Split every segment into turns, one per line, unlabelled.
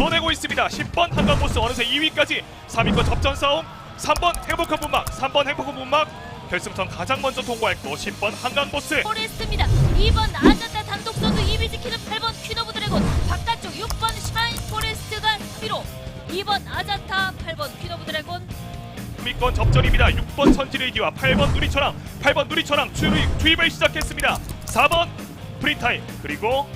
밀어내고 있습니다. 10번 한강보스 어느새 2위까지 3위권 접전 싸움. 3번 행복한 문막, 3번 행복한 문막 결승선 가장 먼저 통과했고 10번 한강보스
포레스트입니다. 2번 아자타 단독 선두 2위 지키는 8번 퀸 오브 드래곤, 바깥쪽 6번 샤인 포레스트가 3위로 2번 아자타, 8번 퀸 오브 드래곤.
3위권 접전입니다. 6번 선지레이디와 8번 누리천왕, 8번 누리천왕 투입을 시작했습니다. 4번 프리타임 그리고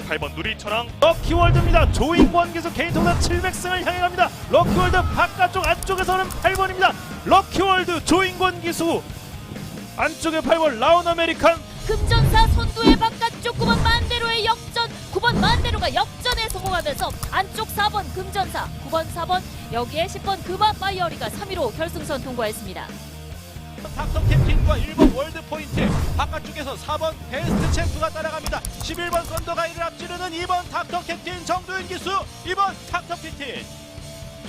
8번 누리천왕.
럭키월드입니다. 조인권 기수 개인 통산 700승을 향해 갑니다. 럭키월드 바깥쪽 안쪽에서는 8번입니다. 럭키월드 조인권 기수 안쪽에 8번 라운 아메리칸.
금전사 선두의 바깥쪽 9번 만데로의 역전, 9번 만데로가 역전에 성공하면서 안쪽 4번 금전사, 9번 4번 여기에 10번 금화 파이어리가 3위로 결승선 통과했습니다.
닥터 캡틴과 1번 월드 포인트, 바깥쪽에서 4번 베스트 챔프가 따라갑니다. 11번 썬더가이를 앞지르는 2번 닥터 캡틴 정도윤 기수, 2번 닥터 캡틴.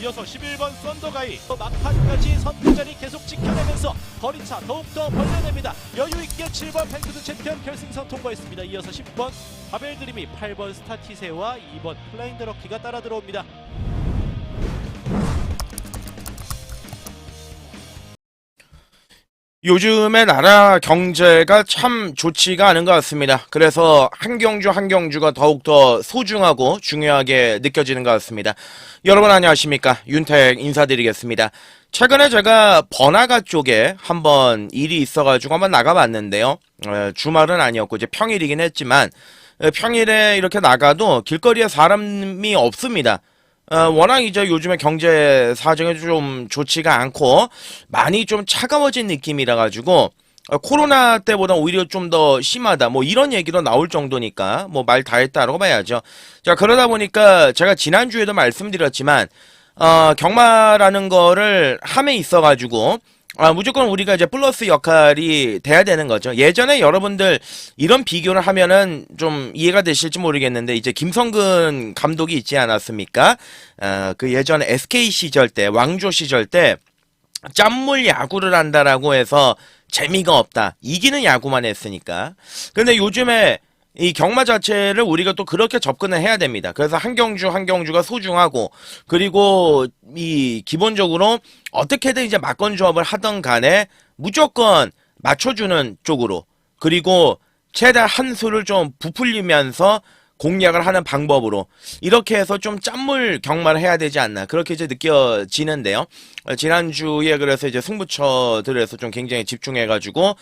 이어서 11번 썬더가이 막판까지 선두자리 계속 지켜내면서 거리차 더욱더 벌려냅니다. 여유있게 7번 펜크드 챔피언 결승선 통과했습니다. 이어서 10번 바벨드림이 8번 스타티세와 2번 플라인드 럭키가 따라 들어옵니다.
요즘의 나라 경제가 참 좋지가 않은 것 같습니다. 그래서 한 경주 한 경주가 더욱더 소중하고 중요하게 느껴지는 것 같습니다. 여러분 안녕하십니까? 윤택 인사드리겠습니다. 최근에 제가 번화가 쪽에 한번 일이 있어가지고 한번 나가봤는데요. 주말은 아니었고 이제 평일이긴 했지만 평일에 이렇게 나가도 길거리에 사람이 없습니다. 워낙 이제 요즘에 경제 사정이 좀 좋지가 않고 많이 좀 차가워진 느낌이라 가지고 코로나 때보다 오히려 좀 더 심하다 뭐 이런 얘기도 나올 정도니까 뭐 말 다 했다라고 봐야죠. 자, 그러다 보니까 제가 지난주에도 말씀드렸지만 경마라는 거를 함에 있어 가지고 무조건 우리가 이제 플러스 역할이 돼야 되는 거죠. 예전에 여러분들 이런 비교를 하면은 좀 이해가 되실지 모르겠는데 이제 김성근 감독이 있지 않았습니까? 그 예전에 SK 시절 때, 왕조 시절 때 짠물 야구를 한다라고 해서 재미가 없다. 이기는 야구만 했으니까. 근데 요즘에 이 경마 자체를 우리가 또 그렇게 접근을 해야 됩니다. 그래서 한 경주 한 경주가 소중하고 그리고 이 기본적으로 어떻게든 이제 막건 조합을 하던 간에 무조건 맞춰주는 쪽으로 그리고 최대한 한 수를 좀 부풀리면서 공략을 하는 방법으로 이렇게 해서 좀 짠물 경마를 해야 되지 않나 그렇게 이제 느껴지는데요. 지난주에 그래서 이제 승부처들에서 좀 굉장히 집중해가지고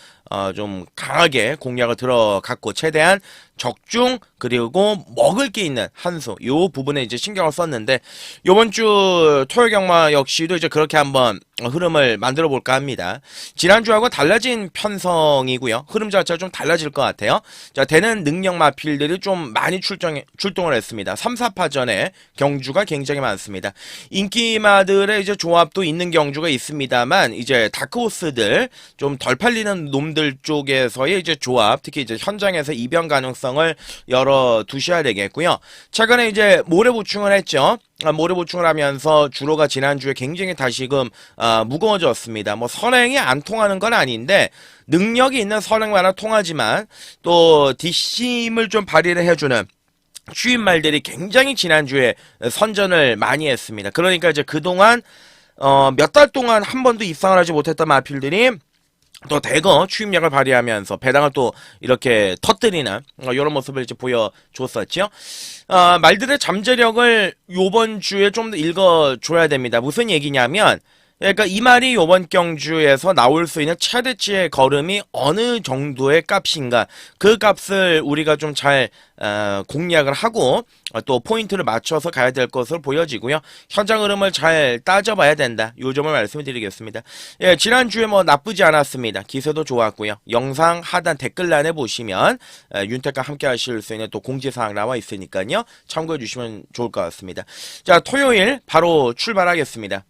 좀 강하게 공략을 들어갔고 최대한 적중 그리고 먹을 게 있는 한 수 요 부분에 이제 신경을 썼는데 요번 주 토요 경마 역시도 이제 그렇게 한번 흐름을 만들어 볼까 합니다. 지난주하고 달라진 편성이고요. 흐름 자체가 좀 달라질 것 같아요. 자, 되는 능력 마필들이 좀 많이 출동을 했습니다. 3, 4파전에 경주가 굉장히 많습니다. 인기마들의 이제 조합도 있는 경주가 있습니다만 이제 다크호스들 좀 덜 팔리는 놈들 쪽에서의 이제 조합 특히 이제 현장에서 이변 가능성을 열어 두셔야 되겠고요. 최근에 이제 모래 보충을 했죠. 모래 보충을 하면서 주로가 지난주에 굉장히 다시금 무거워졌습니다. 뭐 선행이 안 통하는 건 아닌데 능력이 있는 선행만은 통하지만 또 뒷심을 좀 발휘를 해주는 추임말들이 굉장히 지난주에 선전을 많이 했습니다. 그러니까 이제 그동안 몇 달 동안 한 번도 입상을 하지 못했던 마필들이 또 대거 추임력을 발휘하면서 배당을 또 이렇게 터뜨리는 이런 모습을 이제 보여줬었죠. 말들의 잠재력을 요번 주에 좀 더 읽어줘야 됩니다. 무슨 얘기냐면 그러니까 이 말이 요번 경주에서 나올 수 있는 최대치의 걸음이 어느 정도의 값인가 그 값을 우리가 좀 잘 공략을 하고 또 포인트를 맞춰서 가야 될 것으로 보여지고요. 현장 흐름을 잘 따져봐야 된다. 요 점을 말씀을 드리겠습니다. 예, 지난주에 뭐 나쁘지 않았습니다. 기세도 좋았고요. 영상 하단 댓글란에 보시면 윤택과 함께 하실 수 있는 또 공지사항 나와 있으니까요. 참고해 주시면 좋을 것 같습니다. 자, 토요일 바로 출발하겠습니다.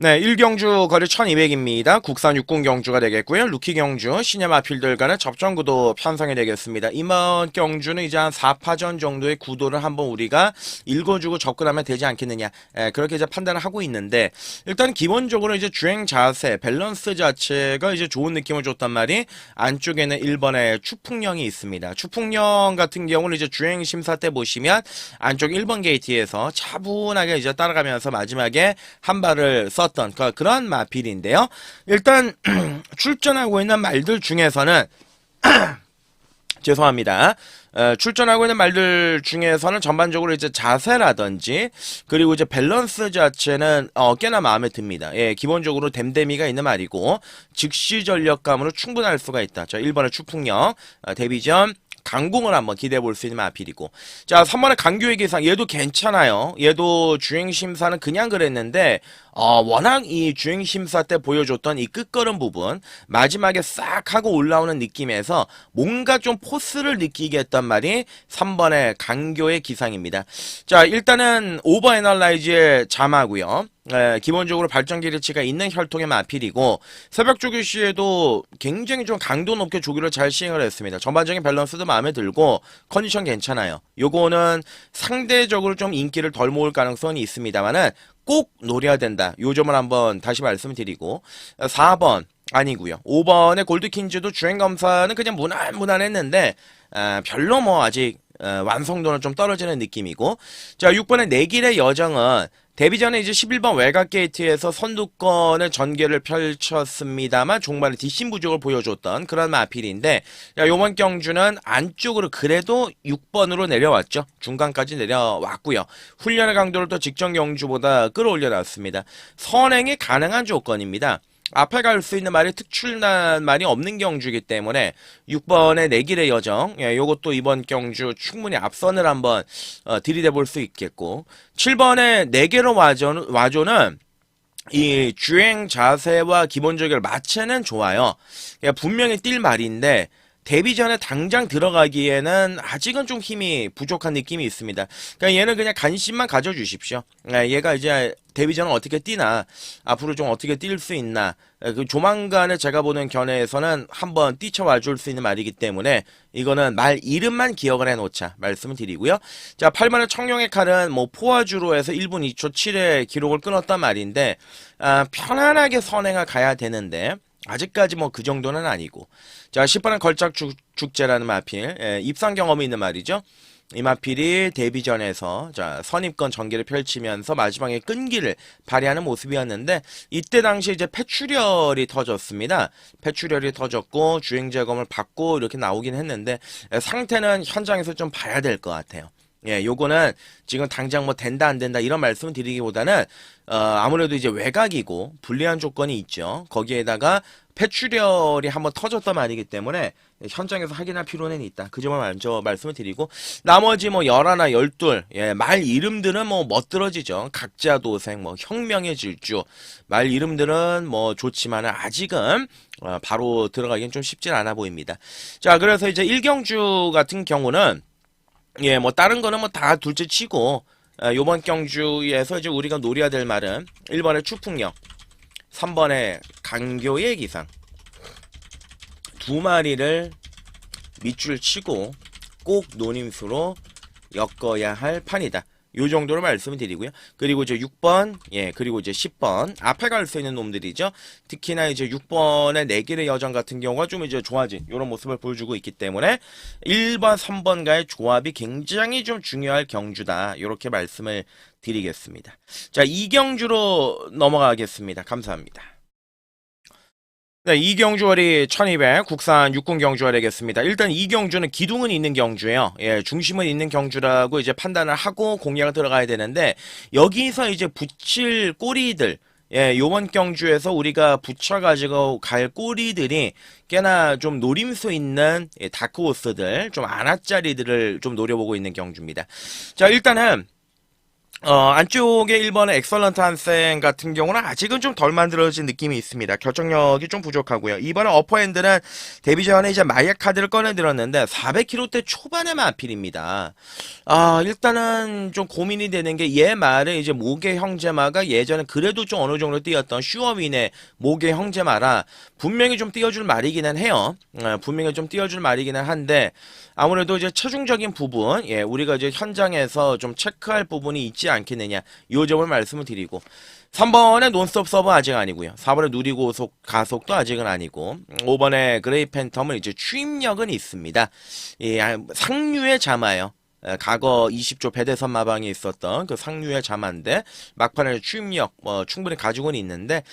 네, 1경주 거리 1200입니다. 국산 육군 경주가 되겠고요. 루키 경주, 시네마필들 간의 접전 구도 편성이 되겠습니다. 이번 경주는 이제 한 4파전 정도의 구도를 한번 우리가 읽어주고 접근하면 되지 않겠느냐. 그렇게 이제 판단을 하고 있는데, 일단 기본적으로 이제 주행 자세, 밸런스 자체가 이제 좋은 느낌을 줬단 말이, 안쪽에는 1번에 추풍령이 있습니다. 추풍령 같은 경우는 이제 주행 심사 때 보시면, 안쪽 1번 게이트에서 차분하게 이제 따라가면서 마지막에 한 발을 썼던 그런 마필인데요. 일단 출전하고 있는 말들 중에서는 죄송합니다. 출전하고 있는 말들 중에서는 전반적으로 이제 자세라든지 그리고 이제 밸런스 자체는 꽤나 마음에 듭니다. 예, 기본적으로 댐댐이가 있는 말이고 즉시 전력감으로 충분할 수가 있다. 자, 1번의 추풍령 데뷔전 강공을 한번 기대해 볼 수 있는 마필이고, 자 3번의 강교의 기상, 얘도 괜찮아요. 얘도 주행심사는 그냥 그랬는데 워낙 이 주행심사 때 보여줬던 이 끝걸음 부분 마지막에 싹 하고 올라오는 느낌에서 뭔가 좀 포스를 느끼게 했단 말이 3번의 강교의 기상입니다. 자, 일단은 오버 애널라이즈의 자마고요. 기본적으로 발전 기대치가 있는 혈통의 마필이고, 새벽 조기 시에도 굉장히 좀 강도 높게 조기를 잘 시행을 했습니다. 전반적인 밸런스도 마음에 들고 컨디션 괜찮아요. 요거는 상대적으로 좀 인기를 덜 모을 가능성이 있습니다만은 꼭 노려야 된다. 요 점을 한번 다시 말씀드리고, 4번 아니고요. 5번의 골드킨즈도 주행검사는 그냥 무난했는데 별로 뭐 아직 완성도는 좀 떨어지는 느낌이고, 자 6번의 내길의 여정은 데뷔 전에 이제 11번 외곽 게이트에서 선두권의 전개를 펼쳤습니다만 종말에 뒷심 부족을 보여줬던 그런 마필인데, 요번 경주는 안쪽으로 그래도 6번으로 내려왔죠. 중간까지 내려왔고요. 훈련의 강도를 또 직전 경주보다 끌어올려놨습니다. 선행이 가능한 조건입니다. 앞에 갈 수 있는 말이 특출난 말이 없는 경주이기 때문에 6번의 내길의 여정, 요것도 이번 경주 충분히 앞선을 한번 들이대 볼 수 있겠고, 7번의 내게로 와줘는 이 주행 자세와 기본적인 마체는 좋아요. 분명히 뛸 말인데 데뷔 전에 당장 들어가기에는 아직은 좀 힘이 부족한 느낌이 있습니다. 그러니까 얘는 그냥 관심만 가져주십시오. 얘가 이제 데뷔 전에 어떻게 뛰나, 앞으로 좀 어떻게 뛸 수 있나, 그 조만간에 제가 보는 견해에서는 한번 뛰쳐와 줄 수 있는 말이기 때문에 이거는 말 이름만 기억을 해놓자 말씀을 드리고요. 자, 8번의 청룡의 칼은 뭐 포화주로 해서 1분 2초 7의 기록을 끊었단 말인데, 편안하게 선행을 가야 되는데 아직까지 뭐 그 정도는 아니고, 자 10번은 걸작 축제라는 마필, 입상 경험이 있는 말이죠. 이 마필이 데뷔전에서 자 선입권 전개를 펼치면서 마지막에 끈기를 발휘하는 모습이었는데, 이때 당시 이제 폐출혈이 터졌습니다. 폐출혈이 터졌고 주행 재검을 받고 이렇게 나오긴 했는데 상태는 현장에서 좀 봐야 될 것 같아요. 예, 요거는 지금 당장 뭐 된다 안 된다 이런 말씀을 드리기보다는 아무래도 이제 외곽이고 불리한 조건이 있죠. 거기에다가 폐출혈이 한번 터졌단 말이기 때문에 현장에서 확인할 필요는 있다. 그 점을 먼저 말씀을 드리고, 나머지 뭐 11, 12, 예, 말 이름들은 뭐 멋들어지죠. 각자도생, 뭐 혁명의 질주, 말 이름들은 뭐 좋지만은 아직은 바로 들어가기엔 좀 쉽진 않아 보입니다. 자, 그래서 이제 1경주 같은 경우는 예, 뭐 다른 거는 뭐 다 둘째 치고, 요번 경주에서 이제 우리가 노려야 될 말은 1번의 추풍령, 3번의 강교의 기상, 두 마리를 밑줄 치고 꼭 노림수로 엮어야 할 판이다. 요 정도로 말씀을 드리고요. 그리고 이제 6번, 예, 그리고 이제 10번 앞에 갈 수 있는 놈들이죠. 특히나 이제 6번의 내길의 여정 같은 경우가 좀 이제 좋아진 이런 모습을 보여주고 있기 때문에 1번, 3번과의 조합이 굉장히 좀 중요할 경주다. 이렇게 말씀을 드리겠습니다. 자, 2경주로 넘어가겠습니다. 감사합니다. 네, 이경주월이 1200 국산 육군 경주가 되겠습니다. 일단 이 경주는 기둥은 있는 경주예요. 예, 중심은 있는 경주라고 이제 판단을 하고 공략을 들어가야 되는데, 여기서 이제 붙일 꼬리들, 예, 요번 경주에서 우리가 붙여가지고 갈 꼬리들이 꽤나 좀 노림수 있는 다크호스들, 좀 아나짜리들을 좀 노려보고 있는 경주입니다. 자, 일단은 안쪽에 1번의 엑설런트 한센 같은 경우는 아직은 좀 덜 만들어진 느낌이 있습니다. 결정력이 좀 부족하고요. 2번의 어퍼핸드는 데뷔 전에 이제 마약 카드를 꺼내들었는데 400kg대 초반의 마필입니다. 일단은 좀 고민이 되는 게 얘 말은 이제 모계 형제마가 예전에 그래도 좀 어느 정도 뛰었던 슈어윈의 모계 형제마라 분명히 좀 띄워줄 말이기는 해요. 분명히 좀 띄워줄 말이기는 한데 아무래도 이제 최종적인 부분, 우리가 이제 현장에서 좀 체크할 부분이 있지 않겠느냐, 요 점을 말씀을 드리고, 3번의 논스톱 서버 아직 아니고요. 4번의 누리고속 가속도 아직은 아니고, 5번의 그레이 팬텀은 이제 추임력은 있습니다. 상류의 자마요. 과거 20조 배대선 마방에 있었던 그 상류의 자만데 막판에 추임력 충분히 가지고는 있는데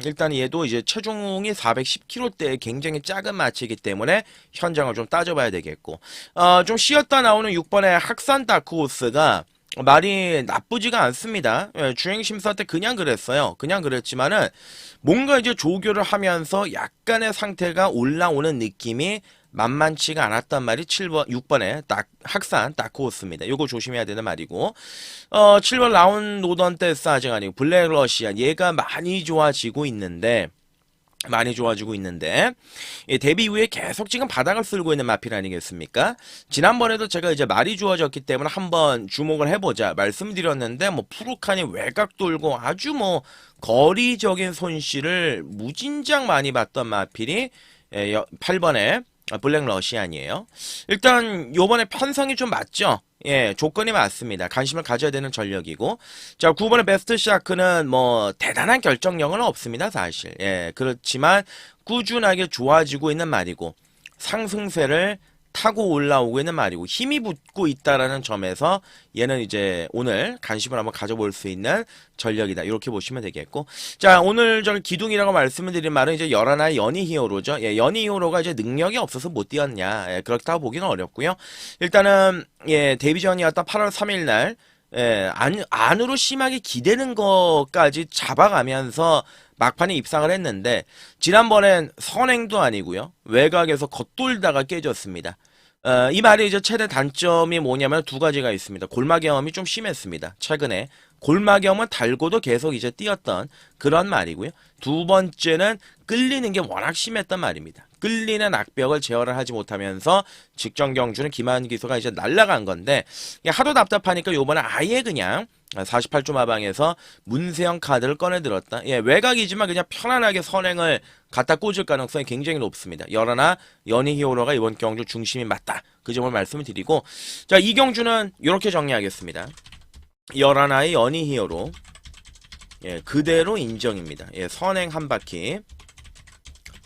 일단 얘도 이제 체중이 410kg대의 굉장히 작은 마치이기 때문에 현장을 좀 따져봐야 되겠고 좀 쉬었다 나오는 6번의 학산 다크호스가 말이 나쁘지가 않습니다. 주행심사 때 그냥 그랬어요. 그냥 그랬지만은 뭔가 이제 조교를 하면서 약간의 상태가 올라오는 느낌이 만만치가 않았단 말이 6번의 학산 다크호스입니다. 요거 조심해야 되는 말이고 7번 라운 노던 댄스 아직 아니고 블랙 러시안 얘가 많이 좋아지고 있는데 데뷔 이후에 계속 지금 바닥을 쓸고 있는 마필 아니겠습니까? 지난번에도 제가 이제 말이 좋아졌기 때문에 한번 주목을 해보자 말씀드렸는데 뭐 푸르칸이 외곽 돌고 아주 뭐 거리적인 손실을 무진장 많이 봤던 마필이 8번에 블랙 러시안이에요. 일단 요번에 편성이 좀 맞죠? 조건이 맞습니다. 관심을 가져야 되는 전력이고. 자, 9번의 베스트 샤크는 뭐 대단한 결정력은 없습니다, 사실. 그렇지만 꾸준하게 좋아지고 있는 말이고 상승세를 타고 올라오고 있는 말이고 힘이 붙고 있다라는 점에서 얘는 이제 오늘 관심을 한번 가져볼 수 있는 전력이다. 이렇게 보시면 되겠고. 자, 오늘 저기 기둥이라고 말씀을 드린 말은 이제 11의 연희 히어로죠. 연희 히어로가 이제 능력이 없어서 못 뛰었냐. 그렇다고 보기는 어렵고요. 일단은 데뷔전이었던 8월 3일 날 안으로 심하게 기대는 것까지 잡아가면서 막판에 입상을 했는데 지난번엔 선행도 아니고요. 외곽에서 겉돌다가 깨졌습니다. 이 말이 이제 최대 단점이 뭐냐면 두 가지가 있습니다. 골마경험이 좀 심했습니다. 최근에 골마경험은 달고도 계속 이제 뛰었던 그런 말이고요. 두 번째는 끌리는 게 워낙 심했단 말입니다. 끌리는 악벽을 제어를 하지 못하면서 직전 경주는 김한 기수가 이제 날아간 건데 하도 답답하니까 요번에 아예 그냥 48조 마방에서 문세영 카드를 꺼내들었다. 외곽이지만 그냥 편안하게 선행을 갖다 꽂을 가능성이 굉장히 높습니다. 11 연희 히어로가 이번 경주 중심이 맞다. 그 점을 말씀을 드리고 자, 이 경주는 이렇게 정리하겠습니다. 11의 연희 히어로 그대로 인정입니다. 선행 한 바퀴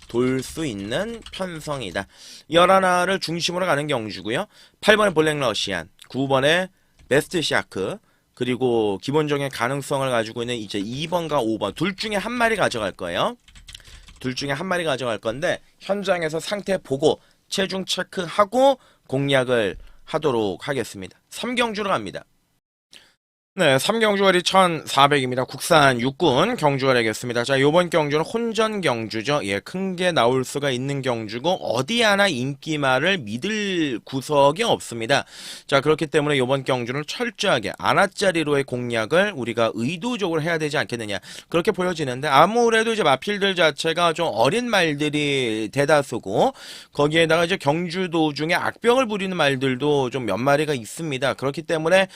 돌 수 있는 편성이다. 11를 중심으로 가는 경주고요. 8번의 블랙 러시안, 9번의 베스트 샤크, 그리고 기본적인 가능성을 가지고 있는 이제 2번과 5번 둘 중에 한 마리 가져갈 거예요. 둘 중에 한 마리 가져갈 건데 현장에서 상태 보고 체중 체크하고 공략을 하도록 하겠습니다. 3경주로 갑니다. 네, 3경주월이 1400입니다. 국산 육군 경주월이겠습니다. 자, 요번 경주는 혼전 경주죠. 큰 게 나올 수가 있는 경주고, 어디 하나 인기말을 믿을 구석이 없습니다. 자, 그렇기 때문에 요번 경주는 철저하게 아나짜리로의 공략을 우리가 의도적으로 해야 되지 않겠느냐. 그렇게 보여지는데, 아무래도 이제 마필들 자체가 좀 어린 말들이 대다수고, 거기에다가 이제 경주 도중에 악병을 부리는 말들도 좀 몇 마리가 있습니다. 그렇기 때문에,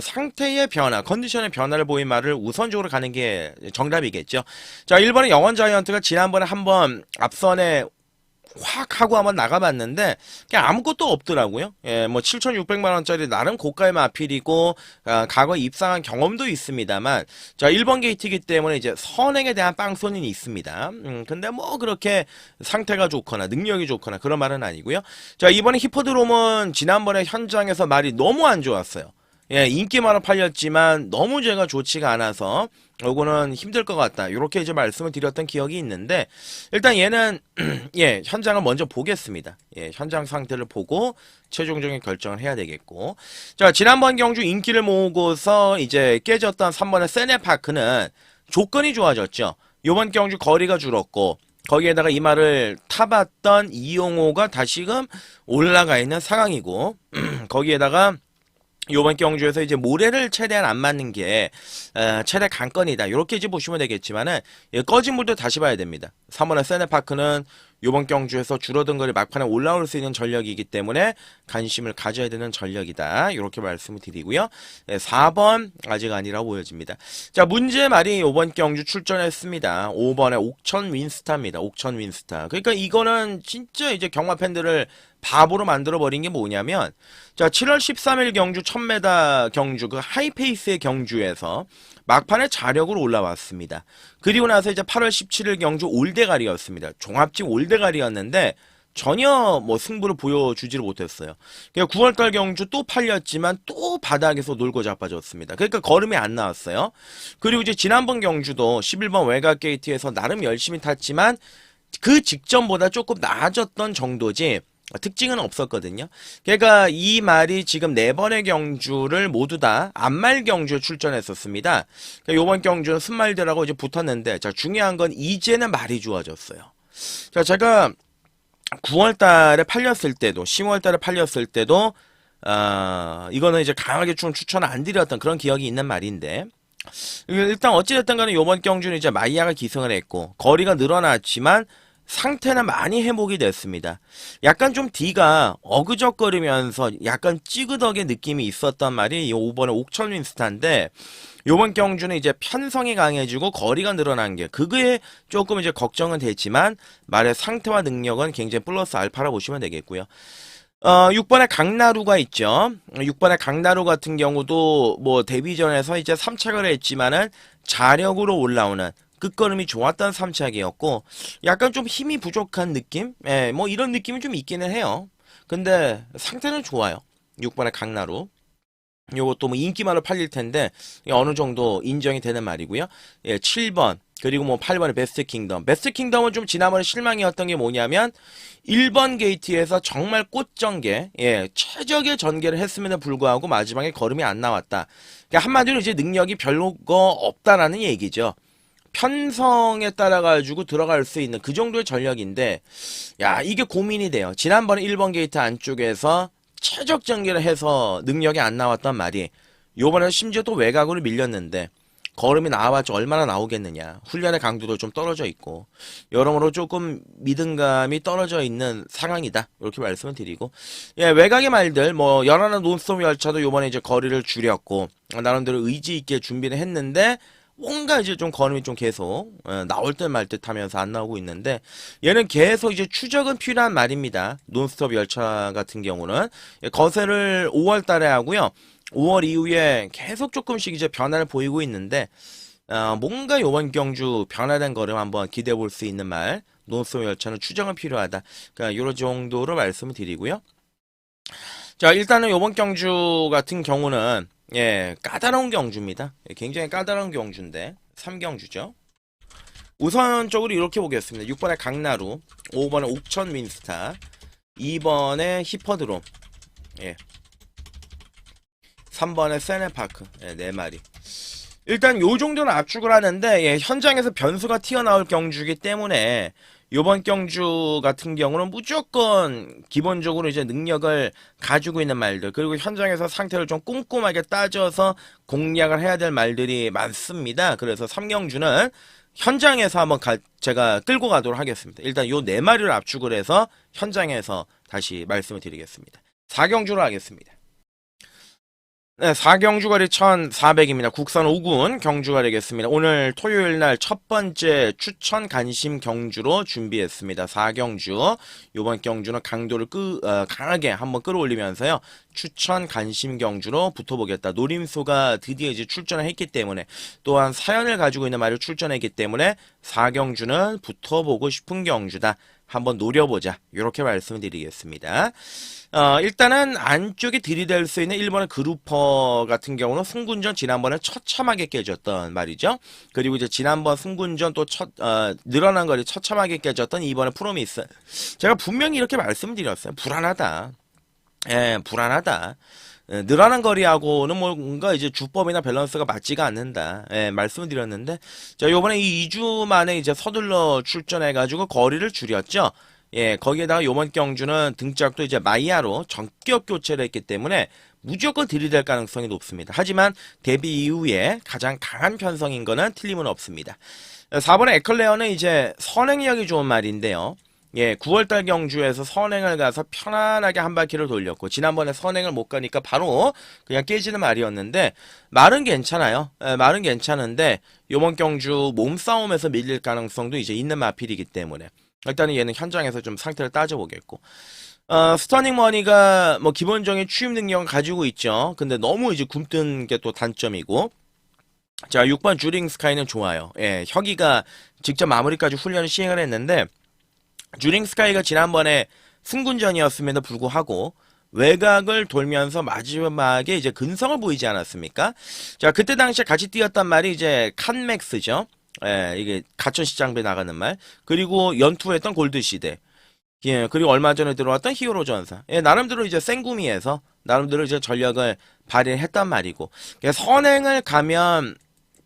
상태의 변화, 컨디션의 변화를 보인 말을 우선적으로 가는 게 정답이겠죠. 자, 1번의 영원 자이언트가 지난번에 한번 앞선에 확 하고 한번 나가봤는데 그냥 아무것도 없더라고요. 뭐 7,600만원짜리 나름 고가의 마필이고 과거에 입상한 경험도 있습니다만 자, 1번 게이트이기 때문에 이제 선행에 대한 빵손이 있습니다. 근데 뭐 그렇게 상태가 좋거나 능력이 좋거나 그런 말은 아니고요. 자, 이번에 히포드롬은 지난번에 현장에서 말이 너무 안 좋았어요. 인기만은 팔렸지만 너무 제가 좋지가 않아서 요거는 힘들 것 같다. 이렇게 이제 말씀을 드렸던 기억이 있는데 일단 얘는 현장을 먼저 보겠습니다. 현장 상태를 보고 최종적인 결정을 해야 되겠고 자, 지난번 경주 인기를 모으고서 이제 깨졌던 3번의 세네파크는 조건이 좋아졌죠. 요번 경주 거리가 줄었고 거기에다가 이 말을 타봤던 이용호가 다시금 올라가 있는 상황이고 거기에다가 요번 경주에서 이제 모래를 최대한 안 맞는 게 최대 관건이다. 이렇게 이제 보시면 되겠지만은 꺼진 물도 다시 봐야 됩니다. 3번의 세네파크는 요번 경주에서 줄어든 거리 막판에 올라올 수 있는 전력이기 때문에 관심을 가져야 되는 전력이다. 이렇게 말씀을 드리고요. 4번 아직 아니라고 보여집니다. 자, 문제 말이 요번 경주 출전했습니다. 5번의 옥천 윈스타입니다. 옥천 윈스타. 그러니까 이거는 진짜 이제 경마 팬들을 바보로 만들어버린 게 뭐냐면, 자, 7월 13일 경주 1000m 경주 그 하이페이스의 경주에서 막판에 자력으로 올라왔습니다. 그리고 나서 이제 8월 17일 경주 올대가리였습니다. 종합직 올대가리였는데 전혀 뭐 승부를 보여주지를 못했어요. 9월달 경주 또 팔렸지만 또 바닥에서 놀고 자빠졌습니다. 그러니까 걸음이 안 나왔어요. 그리고 이제 지난번 경주도 11번 외곽 게이트에서 나름 열심히 탔지만 그 직전보다 조금 나아졌던 정도지 특징은 없었거든요. 그러니까 이 말이 지금 4번의 경주를 모두 다 안말 경주에 출전했었습니다. 그러니까 이번 경주는 순말들하고 이제 붙었는데, 자, 중요한 건 이제는 말이 좋아졌어요. 자, 제가 9월 달에 팔렸을 때도, 10월 달에 팔렸을 때도, 이거는 이제 강하게 좀 추천을 안 드렸던 그런 기억이 있는 말인데, 일단 어찌됐든 간에 이번 경주는 이제 마이야가 기승을 했고, 거리가 늘어났지만, 상태는 많이 회복이 됐습니다. 약간 좀 D가 어그적거리면서 약간 찌그덕의 느낌이 있었단 말이 이 5번의 옥천 윈스타인데, 요번 경주는 이제 편성이 강해지고 거리가 늘어난 게 그게 조금 이제 걱정은 됐지만 말의 상태와 능력은 굉장히 플러스 알파라 보시면 되겠고요. 6번의 강나루가 있죠. 6번의 강나루 같은 경우도 뭐 데뷔전에서 이제 3착을 했지만은 자력으로 올라오는 끝걸음이 좋았던 3착이었고 약간 좀 힘이 부족한 느낌? 예, 뭐 이런 느낌이 좀 있기는 해요. 근데 상태는 좋아요. 6번의 강나루. 요것도 뭐 인기말로 팔릴 텐데 어느 정도 인정이 되는 말이고요. 예, 7번 그리고 뭐 8번의 베스트 킹덤. 베스트 킹덤은 좀 지난번에 실망이었던 게 뭐냐면 1번 게이트에서 정말 꽃전개, 예, 최적의 전개를 했음에도 불구하고 마지막에 걸음이 안 나왔다. 그러니까 한마디로 이제 능력이 별로가 없다라는 얘기죠. 편성에 따라 가지고 들어갈 수 있는 그 정도의 전력인데, 야, 이게 고민이 돼요. 지난번에 1번 게이트 안쪽에서 최적 전개를 해서 능력이 안 나왔단 말이 요번에는 심지어 또 외곽으로 밀렸는데 걸음이 나와봤자 얼마나 나오겠느냐. 훈련의 강도도 좀 떨어져 있고 여러모로 조금 믿음감이 떨어져 있는 상황이다. 이렇게 말씀을 드리고, 예, 외곽의 말들 뭐 연하나 논스톱 열차도 요번에 이제 거리를 줄였고 나름대로 의지 있게 준비를 했는데 뭔가 이제 좀 걸음이 좀 계속 나올 듯 말 듯 하면서 안 나오고 있는데, 얘는 계속 이제 추적은 필요한 말입니다. 논스톱 열차 같은 경우는 거세를 5월 달에 하고요. 5월 이후에 계속 조금씩 이제 변화를 보이고 있는데, 뭔가 요번 경주 변화된 걸음 한번 기대해 볼 수 있는 말, 논스톱 열차는 추정은 필요하다. 그러니까 요런 정도로 말씀을 드리고요. 자, 일단은 요번 경주 같은 경우는 예, 까다로운 경주입니다. 예, 굉장히 까다로운 경주인데 3경주죠. 우선적으로 이렇게 보겠습니다. 6번의 강나루, 5번의 옥천 윈스타, 2번의 히퍼드롬, 예, 3번의 세네파크, 예, 4마리. 일단 요 정도는 압축을 하는데, 예, 현장에서 변수가 튀어나올 경주이기 때문에 요번 경주 같은 경우는 무조건 기본적으로 이제 능력을 가지고 있는 말들, 그리고 현장에서 상태를 좀 꼼꼼하게 따져서 공략을 해야 될 말들이 많습니다. 그래서 3경주는 현장에서 한번 제가 끌고 가도록 하겠습니다. 일단 요 4마리를 압축을 해서 현장에서 다시 말씀을 드리겠습니다. 4경주로 하겠습니다. 네, 4경주거리 1400입니다. 국산 5군 경주거리겠습니다. 오늘 토요일 날 첫 번째 추천 관심 경주로 준비했습니다. 4경주. 요번 경주는 강도를 강하게 한번 끌어올리면서요. 추천 관심 경주로 붙어보겠다. 노림수가 드디어 이제 출전을 했기 때문에, 또한 사연을 가지고 있는 말을 출전했기 때문에 4경주는 붙어보고 싶은 경주다. 한번 노려보자. 이렇게 말씀을 드리겠습니다. 일단은 안쪽에 들이댈 수 있는 1번의 그루퍼 같은 경우는 승군전 지난번에 처참하게 깨졌던 말이죠. 그리고 이제 지난번 승군전 또 늘어난 거리 처참하게 깨졌던 2번의 프로미스. 제가 분명히 이렇게 말씀드렸어요. 불안하다. 예, 불안하다. 늘어난 거리하고는 뭔가 이제 주법이나 밸런스가 맞지가 않는다. 예, 말씀을 드렸는데, 자, 요번에 이 2주 만에 이제 서둘러 출전해가지고 거리를 줄였죠. 예, 거기에다가 요번 경주는 등짝도 이제 마이야로 전격 교체를 했기 때문에 무조건 들이댈 가능성이 높습니다. 하지만 데뷔 이후에 가장 강한 편성인 거는 틀림은 없습니다. 4번의 에클레어는 이제 선행력이 좋은 말인데요. 예, 9월달 경주에서 선행을 가서 편안하게 한 바퀴를 돌렸고, 지난번에 선행을 못 가니까 바로 그냥 깨지는 말이었는데, 말은 괜찮아요. 예, 말은 괜찮은데, 요번 경주 몸싸움에서 밀릴 가능성도 이제 있는 마필이기 때문에, 일단은 얘는 현장에서 좀 상태를 따져보겠고, 스터닝 머니가 뭐 기본적인 추임 능력을 가지고 있죠. 근데 너무 이제 굼뜬 게 또 단점이고, 자, 6번 주링 스카이는 좋아요. 예, 혁이가 직접 마무리까지 훈련을 시행을 했는데, 주링 스카이가 지난번에 승군전이었음에도 불구하고 외곽을 돌면서 마지막에 이제 근성을 보이지 않았습니까? 자, 그때 당시에 같이 뛰었단 말이 이제 칸맥스죠. 예, 이게 가천시장배 나가는 말. 그리고 연투했던 골드시대. 예, 그리고 얼마 전에 들어왔던 히어로 전사. 예, 나름대로 이제 생구미에서 나름대로 이제 전략을 발휘했단 말이고. 선행을 가면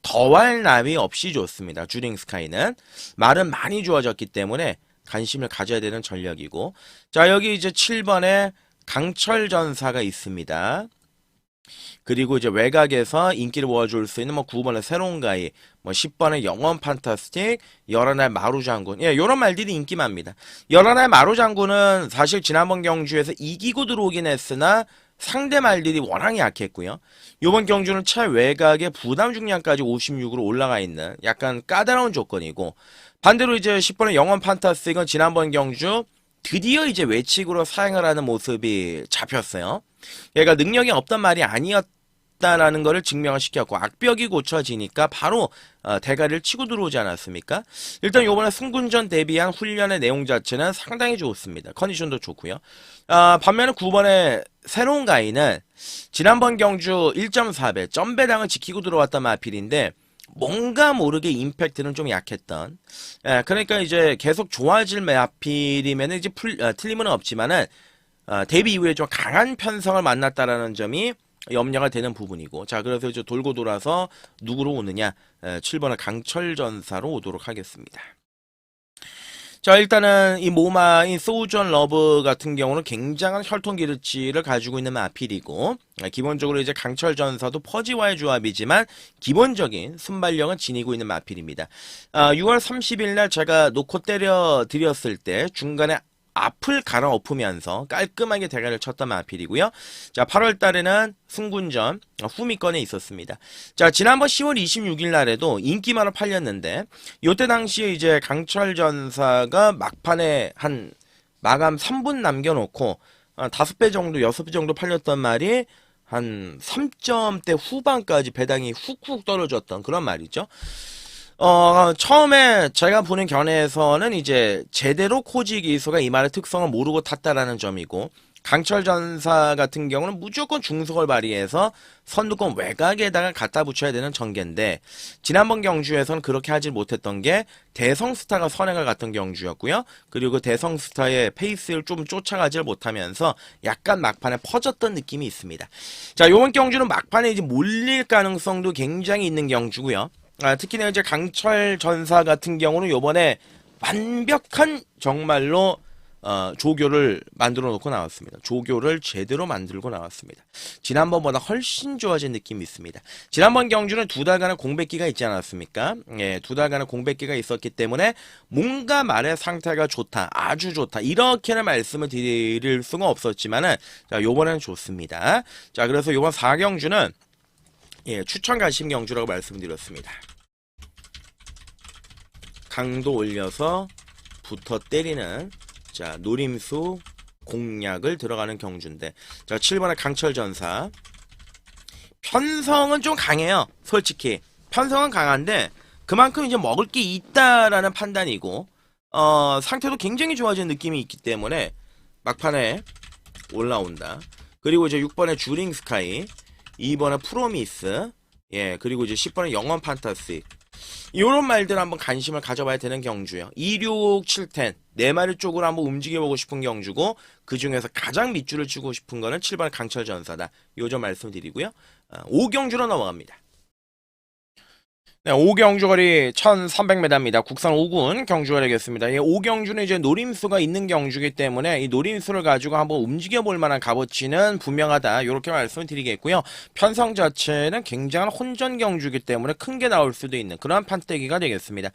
더할 나위 없이 좋습니다. 주링 스카이는. 말은 많이 좋아졌기 때문에 관심을 가져야 되는 전략이고. 자, 여기 이제 7번에 강철 전사가 있습니다. 그리고 이제 외곽에서 인기를 모아줄 수 있는 뭐 9번의 새로운 가이, 뭐 10번의 영원 판타스틱, 11의 마루 장군. 예, 요런 말들이 인기만입니다. 11의 마루 장군은 사실 지난번 경주에서 이기고 들어오긴 했으나 상대 말들이 워낙 약했고요. 요번 경주는 최외곽에 부담 중량까지 56으로 올라가 있는 약간 까다로운 조건이고, 반대로 이제 10번의 영원 판타스틱은 지난번 경주 드디어 이제 외칙으로 사용을 하는 모습이 잡혔어요. 얘가 능력이 없단 말이 아니었다라는 거를 증명을 시켰고, 악벽이 고쳐지니까 바로 대가리를 치고 들어오지 않았습니까? 일단 요번에 승군전 대비한 훈련의 내용 자체는 상당히 좋습니다. 컨디션도 좋고요. 반면에 9번의 새로운 가이는 지난번 경주 1.4배 점배당을 지키고 들어왔던 마필인데, 뭔가 모르게 임팩트는 좀 약했던. 예, 그러니까 이제 계속 좋아질 마필이면 이제 틀림은 없지만은 데뷔 이후에 좀 강한 편성을 만났다라는 점이 염려가 되는 부분이고. 자, 그래서 이제 돌고 돌아서 누구로 오느냐? 7번의 강철 전사로 오도록 하겠습니다. 자, 일단은 이 모마인 소우전 러브 같은 경우는 굉장한 혈통 기르치를 가지고 있는 마필이고, 기본적으로 이제 강철 전사도 퍼지와의 조합이지만 기본적인 순발력은 지니고 있는 마필입니다. 6월 30일 날 제가 놓고 때려 드렸을 때 중간에 앞을 갈아엎으면서 깔끔하게 대가를 쳤던 마필이고요. 자, 8월 달에는 승군전 후미권에 있었습니다. 자, 지난번 10월 26일 날에도 인기만으로 팔렸는데, 요때 당시에 이제 강철 전사가 막판에 한 마감 3분 남겨놓고 5배 정도, 6배 정도 팔렸던 말이 한 3점대 후반까지 배당이 훅훅 떨어졌던 그런 말이죠. 처음에 제가 보는 견해에서는 이제 제대로 코지 기수가 이 말의 특성을 모르고 탔다라는 점이고, 강철 전사 같은 경우는 무조건 중속을 발휘해서 선두권 외곽에다가 갖다 붙여야 되는 전개인데, 지난번 경주에서는 그렇게 하지 못했던 게 대성스타가 선행을 갔던 경주였고요. 그리고 대성스타의 페이스를 좀 쫓아가질 못하면서 약간 막판에 퍼졌던 느낌이 있습니다. 자, 요번 경주는 막판에 이제 몰릴 가능성도 굉장히 있는 경주고요. 특히나 이제 강철 전사 같은 경우는 요번에 완벽한 정말로 조교를 만들어 놓고 나왔습니다. 조교를 제대로 만들고 나왔습니다. 지난번보다 훨씬 좋아진 느낌이 있습니다. 지난번 경주는 2달간의 공백기가 있지 않았습니까? 예, 2달간의 공백기가 있었기 때문에 뭔가 말의 상태가 좋다, 아주 좋다, 이렇게는 말씀을 드릴 수가 없었지만은, 자, 요번에는 좋습니다. 자, 그래서 요번 4경주는 예, 추천 관심 경주라고 말씀드렸습니다. 강도 올려서 붙어 때리는, 자, 노림수 공략을 들어가는 경주인데, 자, 7번의 강철 전사. 편성은 좀 강해요. 솔직히 편성은 강한데 그만큼 이제 먹을 게 있다라는 판단이고, 상태도 굉장히 좋아진 느낌이 있기 때문에 막판에 올라온다. 그리고 이제 6번의 주링 스카이, 2번의 프로미스, 예, 그리고 이제 10번의 영원 판타스, 이런 말들 한번 관심을 가져봐야 되는 경주예요. 26, 710 네 마리 쪽으로 한번 움직여보고 싶은 경주고, 그 중에서 가장 밑줄을 치고 싶은 거는 7번의 강철 전사다. 요 점 말씀드리고요. 5경주로 넘어갑니다. 네, 5경주거리 1300m입니다. 국산 5군 경주가 되겠습니다. 이 5경주는 이제 노림수가 있는 경주이기 때문에 이 노림수를 가지고 한번 움직여볼 만한 값어치는 분명하다. 이렇게 말씀을 드리겠고요. 편성 자체는 굉장한 혼전 경주이기 때문에 큰 게 나올 수도 있는 그러한 판때기가 되겠습니다.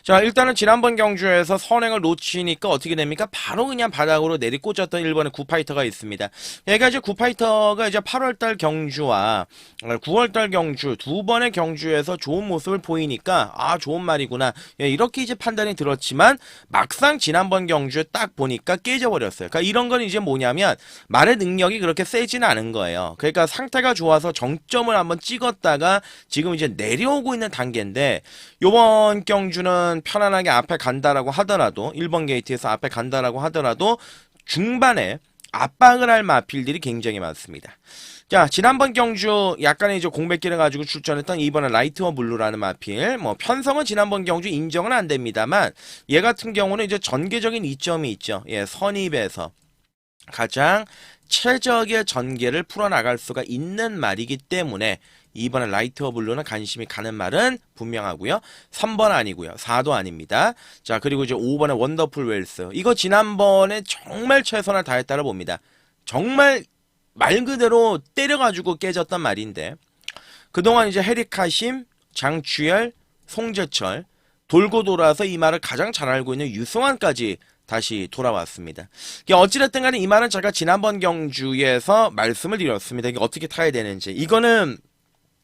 자, 일단은 지난번 경주에서 선행을 놓치니까 어떻게 됩니까? 바로 그냥 바닥으로 내리꽂았던 1번의 구파이터가 있습니다. 얘가 이제 구파이터가 이제 8월달 경주와 9월달 경주 두 번의 경주에서 좋은 모습 보이니까 좋은 말이구나 이렇게 이제 판단이 들었지만 막상 지난번 경주에 딱 보니까 깨져버렸어요. 그러니까 이런 건 이제 뭐냐면 말의 능력이 그렇게 세지는 않은 거예요. 그러니까 상태가 좋아서 정점을 한번 찍었다가 지금 이제 내려오고 있는 단계인데 요번 경주는 편안하게 앞에 간다라고 하더라도 1번 게이트에서 앞에 간다라고 하더라도 중반에 압박을 할 마필들이 굉장히 많습니다. 자, 지난번 경주 약간의 이제 공백기를 가지고 출전했던 이번에 라이트워 블루라는 마필, 뭐 편성은 지난번 경주 인정은 안 됩니다만 얘 같은 경우는 이제 전개적인 이점이 있죠. 예, 선입에서 가장 최적의 전개를 풀어나갈 수가 있는 말이기 때문에 이번에 라이트워 블루는 관심이 가는 말은 분명하고요. 3번 아니고요. 4도 아닙니다. 자, 그리고 이제 5번의 원더풀 웰스. 이거 지난번에 정말 최선을 다했다고 봅니다. 정말 말 그대로 때려가지고 깨졌던 말인데 그동안 이제 해리카심, 장추열, 송재철 돌고 돌아서 이 말을 가장 잘 알고 있는 유승환까지 다시 돌아왔습니다. 어찌됐든 간에 이 말은 제가 지난번 경주에서 말씀을 드렸습니다. 이게 어떻게 타야 되는지. 이거는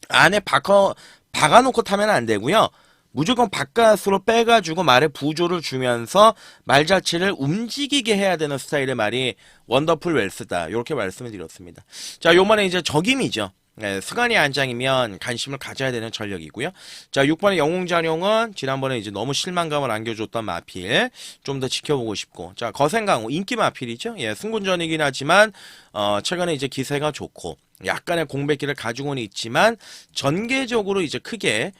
안에 박아놓고 타면 안 되고요. 무조건 바깥으로 빼가지고 말에 부조를 주면서 말 자체를 움직이게 해야 되는 스타일의 말이 원더풀 웰스다. 이렇게 말씀을 드렸습니다. 자, 요번에 이제 적임이죠. 네, 스가니 안장이면 관심을 가져야 되는 전력이고요. 자, 6번의 영웅자룡은 지난번에 이제 너무 실망감을 안겨줬던 마필. 좀 더 지켜보고 싶고. 자, 거센강호 인기 마필이죠. 예, 승군전이긴 하지만, 최근에 이제 기세가 좋고, 약간의 공백기를 가지고는 있지만, 전개적으로 이제 크게,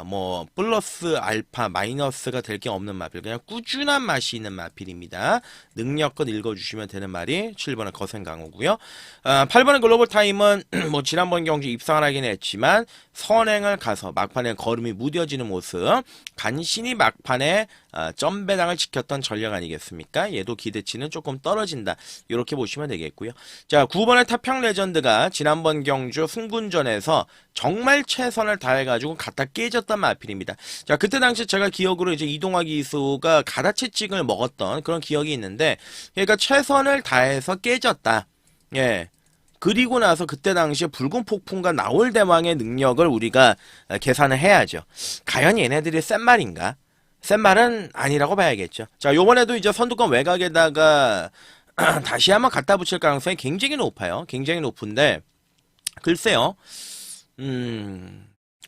뭐 플러스 알파 마이너스가 될 게 없는 마필 그냥 꾸준한 맛이 있는 마필입니다. 능력껏 읽어주시면 되는 말이 7번의 거센강호고요. 8번의 글로벌 타임은 뭐 지난번 경주 입상을 하긴 했지만 선행을 가서 막판에 걸음이 무뎌지는 모습 간신히 막판에 점배당을 지켰던 전력 아니겠습니까? 얘도 기대치는 조금 떨어진다. 이렇게 보시면 되겠고요. 자, 9번의 타평 레전드가 지난번 경주 승군전에서 정말 최선을 다해가지고 갖다 깨졌던 마필입니다. 자, 그때 당시 제가 기억으로 이제 이동화 기수가 가다채찍을 먹었던 그런 기억이 있는데, 그러니까 최선을 다해서 깨졌다. 예. 그리고 나서 그때 당시에 붉은 폭풍과 나올 대왕의 능력을 우리가 계산을 해야죠. 과연 얘네들이 센 말인가? 센 말은 아니라고 봐야겠죠. 자, 요번에도 이제 선두권 외곽에다가 다시 한번 갖다 붙일 가능성이 굉장히 높아요. 굉장히 높은데, 글쎄요.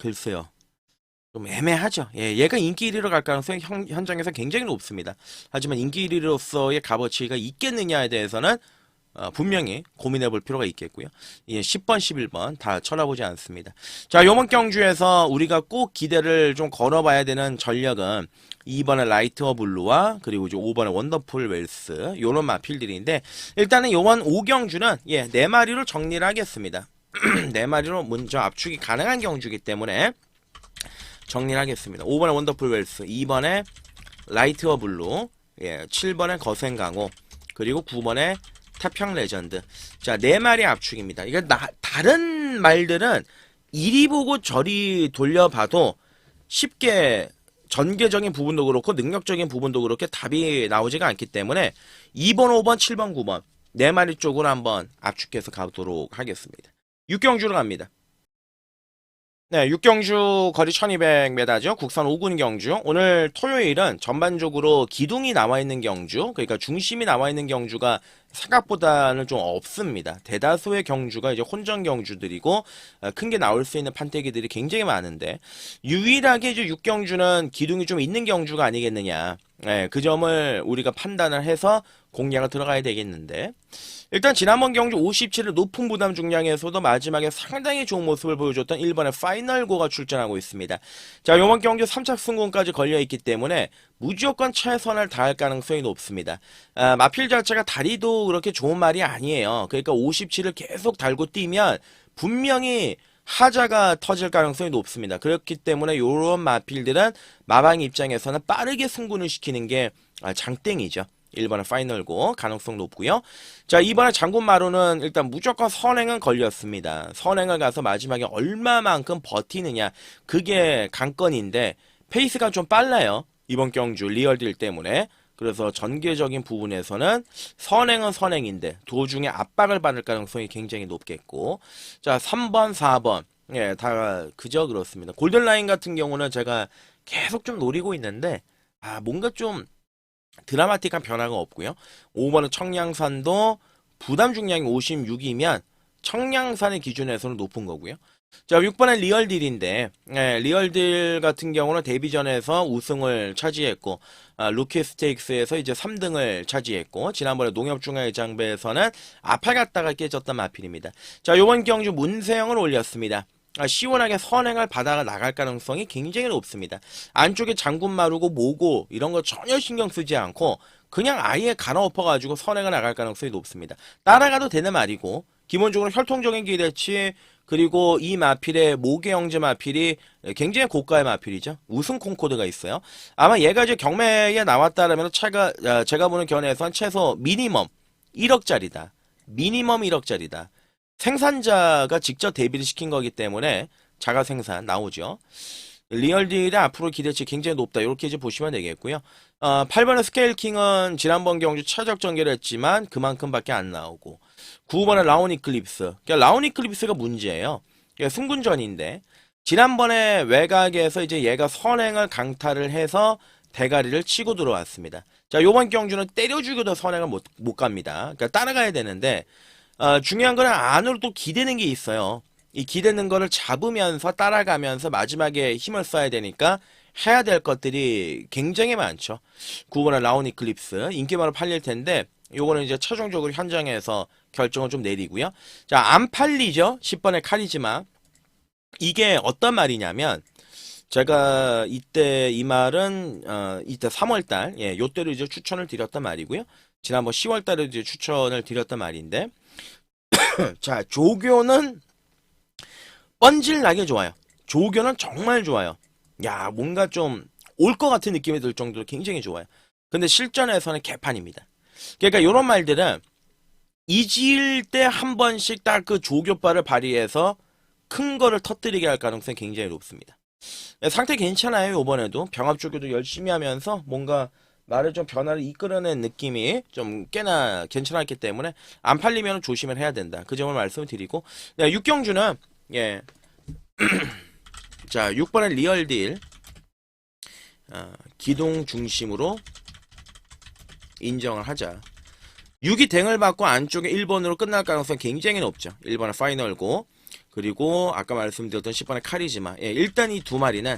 글쎄요. 좀 애매하죠. 예, 얘가 인기 1위로 갈 가능성이 현장에서 굉장히 높습니다. 하지만 인기 1위로서의 값어치가 있겠느냐에 대해서는 분명히 고민해 볼 필요가 있겠고요. 예, 10번, 11번 다 쳐다보지 않습니다. 자, 요번 경주에서 우리가 꼭 기대를 좀 걸어봐야 되는 전력은 2번의 라이트워 블루와 그리고 이제 5번의 원더풀 웰스 요런 마필들인데 일단은 요번 5경주는 예, 4마리로 정리를 하겠습니다. 4마리로 먼저 압축이 가능한 경주이기 때문에 정리를 하겠습니다. 5번의 원더풀 웰스, 2번의 라이트워 블루, 예, 7번의 거센강호, 그리고 9번의 타평 레전드. 자, 4마리 압축입니다. 이거 다른 말들은 이리 보고 저리 돌려봐도 쉽게 전개적인 부분도 그렇고 능력적인 부분도 그렇게 답이 나오지가 않기 때문에 2번, 5번, 7번, 9번 4마리 쪽으로 한번 압축해서 가도록 하겠습니다. 6경주로 갑니다. 네, 6경주 거리 1200m죠. 국산 5군 경주. 오늘 토요일은 전반적으로 기둥이 나와있는 경주, 그러니까 중심이 나와있는 경주가 생각보다는 좀 없습니다. 대다수의 경주가 이제 혼전 경주들이고 큰 게 나올 수 있는 판때기들이 굉장히 많은데 유일하게 이제 6경주는 기둥이 좀 있는 경주가 아니겠느냐. 네, 그 점을 우리가 판단을 해서 공략을 들어가야 되겠는데 일단 지난번 경주 57의 높은 부담 중량에서도 마지막에 상당히 좋은 모습을 보여줬던 1번의 파이널고가 출전하고 있습니다. 자, 이번 경주 3차 승군까지 걸려있기 때문에 무조건 최선을 다할 가능성이 높습니다. 마필 자체가 다리도 그렇게 좋은 말이 아니에요. 그러니까 57을 계속 달고 뛰면 분명히 하자가 터질 가능성이 높습니다. 그렇기 때문에 요런 마필들은 마방 입장에서는 빠르게 승군을 시키는 게 장땡이죠. 1번은 파이널고 가능성 높고요. 자, 2번에 장군마루는 일단 무조건 선행은 걸렸습니다. 선행을 가서 마지막에 얼마만큼 버티느냐, 그게 관건인데 페이스가 좀 빨라요. 이번 경주 리얼딜 때문에. 그래서 전개적인 부분에서는 선행은 선행인데 도중에 압박을 받을 가능성이 굉장히 높겠고, 자, 3번 4번 예, 다 그저 그렇습니다. 골든라인 같은 경우는 제가 계속 좀 노리고 있는데 뭔가 좀 드라마틱한 변화가 없고요. 5번은 청량산도 부담 중량이 56이면 청량산의 기준에서는 높은 거고요. 자, 6번은 리얼딜인데, 리얼딜 같은 경우는 데뷔전에서 우승을 차지했고, 루키 스테이크스에서 이제 3등을 차지했고, 지난번에 농협중앙회장배에서는 앞에 갔다가 깨졌던 마필입니다. 자, 요번 경주 문세영을 올렸습니다. 시원하게 선행을 받아 나갈 가능성이 굉장히 높습니다. 안쪽에 장군마루고 뭐고 이런 거 전혀 신경 쓰지 않고 그냥 아예 갈아엎어가지고 선행을 나갈 가능성이 높습니다. 따라가도 되는 말이고, 기본적으로 혈통적인 기대치, 그리고 이 마필의 모계영재 마필이 굉장히 고가의 마필이죠. 우승 콩코드가 있어요. 아마 얘가 이제 경매에 나왔다라면 제가 보는 견해에서는 최소 미니멈 1억짜리다. 미니멈 1억짜리다. 생산자가 직접 대비를 시킨 거기 때문에 자가 생산 나오죠. 리얼딜의 앞으로 기대치 굉장히 높다. 이렇게 이제 보시면 되겠고요. 8번의 스케일킹은 지난번 경주 최적 전개를 했지만 그만큼밖에 안 나오고, 9번의 라온 이클립스. 그러니까 라온 이클립스가 문제예요. 그러니까 승군전인데 지난번에 외곽에서 이제 얘가 선행을 강타를 해서 대가리를 치고 들어왔습니다. 자, 요번 경주는 때려 죽여도 선행을 못 갑니다. 그러니까 따라가야 되는데 중요한 거는 안으로 또 기대는 게 있어요. 이 기대는 거를 잡으면서 따라가면서 마지막에 힘을 써야 되니까 해야 될 것들이 굉장히 많죠. 9번의 라온 이클립스 인기만으로 팔릴 텐데 요거는 이제 최종적으로 현장에서 결정을 좀 내리고요. 자, 안 팔리죠. 10번의 카리즈마. 이게 어떤 말이냐면, 제가 이때 이 말은 이때 3월달 요때로 이제 추천을 드렸단 말이고요. 지난번 10월달에 이제 추천을 드렸단 말인데, 자, 조교는 뻔질나게 좋아요. 조교는 정말 좋아요. 야, 뭔가 좀 올 것 같은 느낌이 들 정도로 굉장히 좋아요. 근데 실전에서는 개판입니다. 그러니까 요런 말들은 이질 때 한 번씩 딱 그 조교발을 발휘해서 큰 거를 터뜨리게 할 가능성이 굉장히 높습니다. 상태 괜찮아요. 요번에도 병합조교도 열심히 하면서 뭔가 말을 좀 변화를 이끌어낸 느낌이 좀 꽤나 괜찮았기 때문에 안 팔리면 조심을 해야 된다. 그 점을 말씀을 드리고, 육경주는 자, 6번의 리얼딜 기동 중심으로 인정을 하자. 6이 댕을 받고 안쪽에 1번으로 끝날 가능성이 굉장히 높죠. 1번의 파이널고, 그리고 아까 말씀드렸던 10번의 카리즈마. 일단 이 두 마리는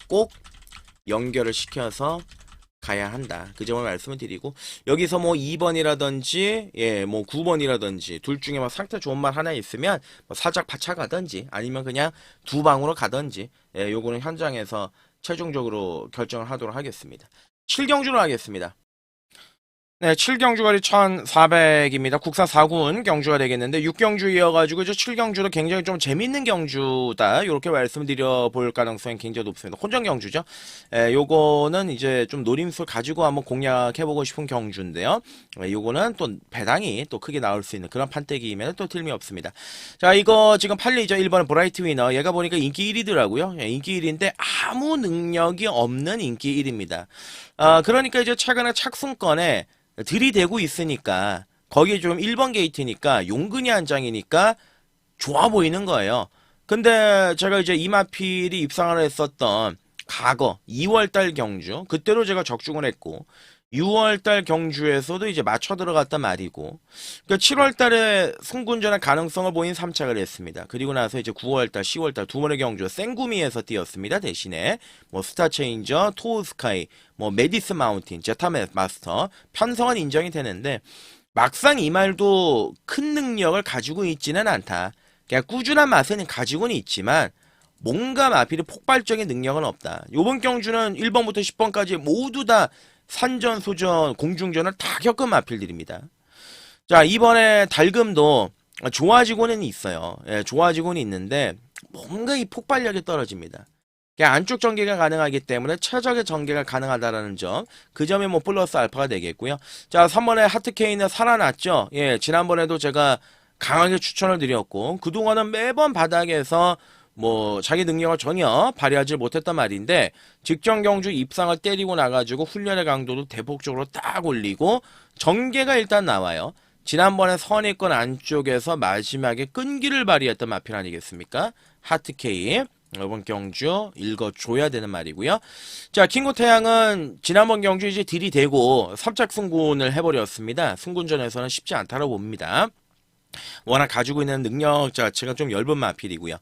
꼭 연결을 시켜서 가야 한다. 그 점을 말씀을 드리고, 여기서 뭐 2번이라든지 뭐 9번이라든지 둘 중에 뭐 상태 좋은 말 하나 있으면 뭐 살짝 파차 가든지 아니면 그냥 두 방으로 가든지 요거는 현장에서 최종적으로 결정을 하도록 하겠습니다. 7경주로 하겠습니다. 네, 7경주거리 1400입니다. 국산 4군 경주가 되겠는데 6경주 이어가지고 7경주도 굉장히 좀 재밌는 경주다. 이렇게 말씀드려 볼 가능성이 굉장히 높습니다. 혼전 경주죠. 요거는 이제 좀 노림수 가지고 한번 공략해보고 싶은 경주인데요. 요거는 또 배당이 또 크게 나올 수 있는 그런 판때기이면 또 틀림이 없습니다. 자, 이거 지금 팔리죠. 1번 브라이트 위너. 얘가 보니까 인기 1위더라고요. 인기 1위인데 아무 능력이 없는 인기 1위입니다. 그러니까 이제 최근에 착순권에 들이대고 있으니까 거기에 좀 1번 게이트니까 용근이 한 장이니까 좋아 보이는 거예요. 근데 제가 이제 이마필이 입상을 했었던 과거 2월달 경주 그때로 제가 적중을 했고 6월달 경주에서도 이제 맞춰 들어갔단 말이고, 그러니까 7월달에 승군전의 가능성을 보인 3착을 했습니다. 그리고 나서 이제 9월달, 10월달 두 번의 경주 생구미에서 뛰었습니다. 대신에 뭐 스타체인저, 토우스카이, 뭐 메디스 마운틴, 제타 마스터 편성은 인정이 되는데 막상 이 말도 큰 능력을 가지고 있지는 않다. 그냥 꾸준한 맛은 가지고는 있지만 뭔가 마필이 폭발적인 능력은 없다. 요번 경주는 1번부터 10번까지 모두 다 산전, 소전, 공중전을 다 겪은 마필들입니다. 자, 이번에 달금도 좋아지고는 있어요. 예, 좋아지고는 있는데 뭔가 이 폭발력이 떨어집니다. 그냥 안쪽 전개가 가능하기 때문에 최적의 전개가 가능하다라는 점, 그 점이 뭐 플러스 알파가 되겠고요. 자, 3번에 하트케이는 살아났죠. 예, 지난번에도 제가 강하게 추천을 드렸고, 그동안은 매번 바닥에서 뭐 자기 능력을 전혀 발휘하지 못했단 말인데, 직전 경주 입상을 때리고 나가지고 훈련의 강도도 대폭적으로 딱 올리고 전개가 일단 나와요. 지난번에 선입권 안쪽에서 마지막에 끈기를 발휘했던 마필 아니겠습니까? 하트케이. 이번 경주 읽어줘야 되는 말이고요. 자, 킹고 태양은 지난번 경주 이제 딜이 되고 3착 승군을 해버렸습니다. 승군전에서는 쉽지 않다고 봅니다. 워낙 가지고 있는 능력 자체가 좀 엷은 마필이고요.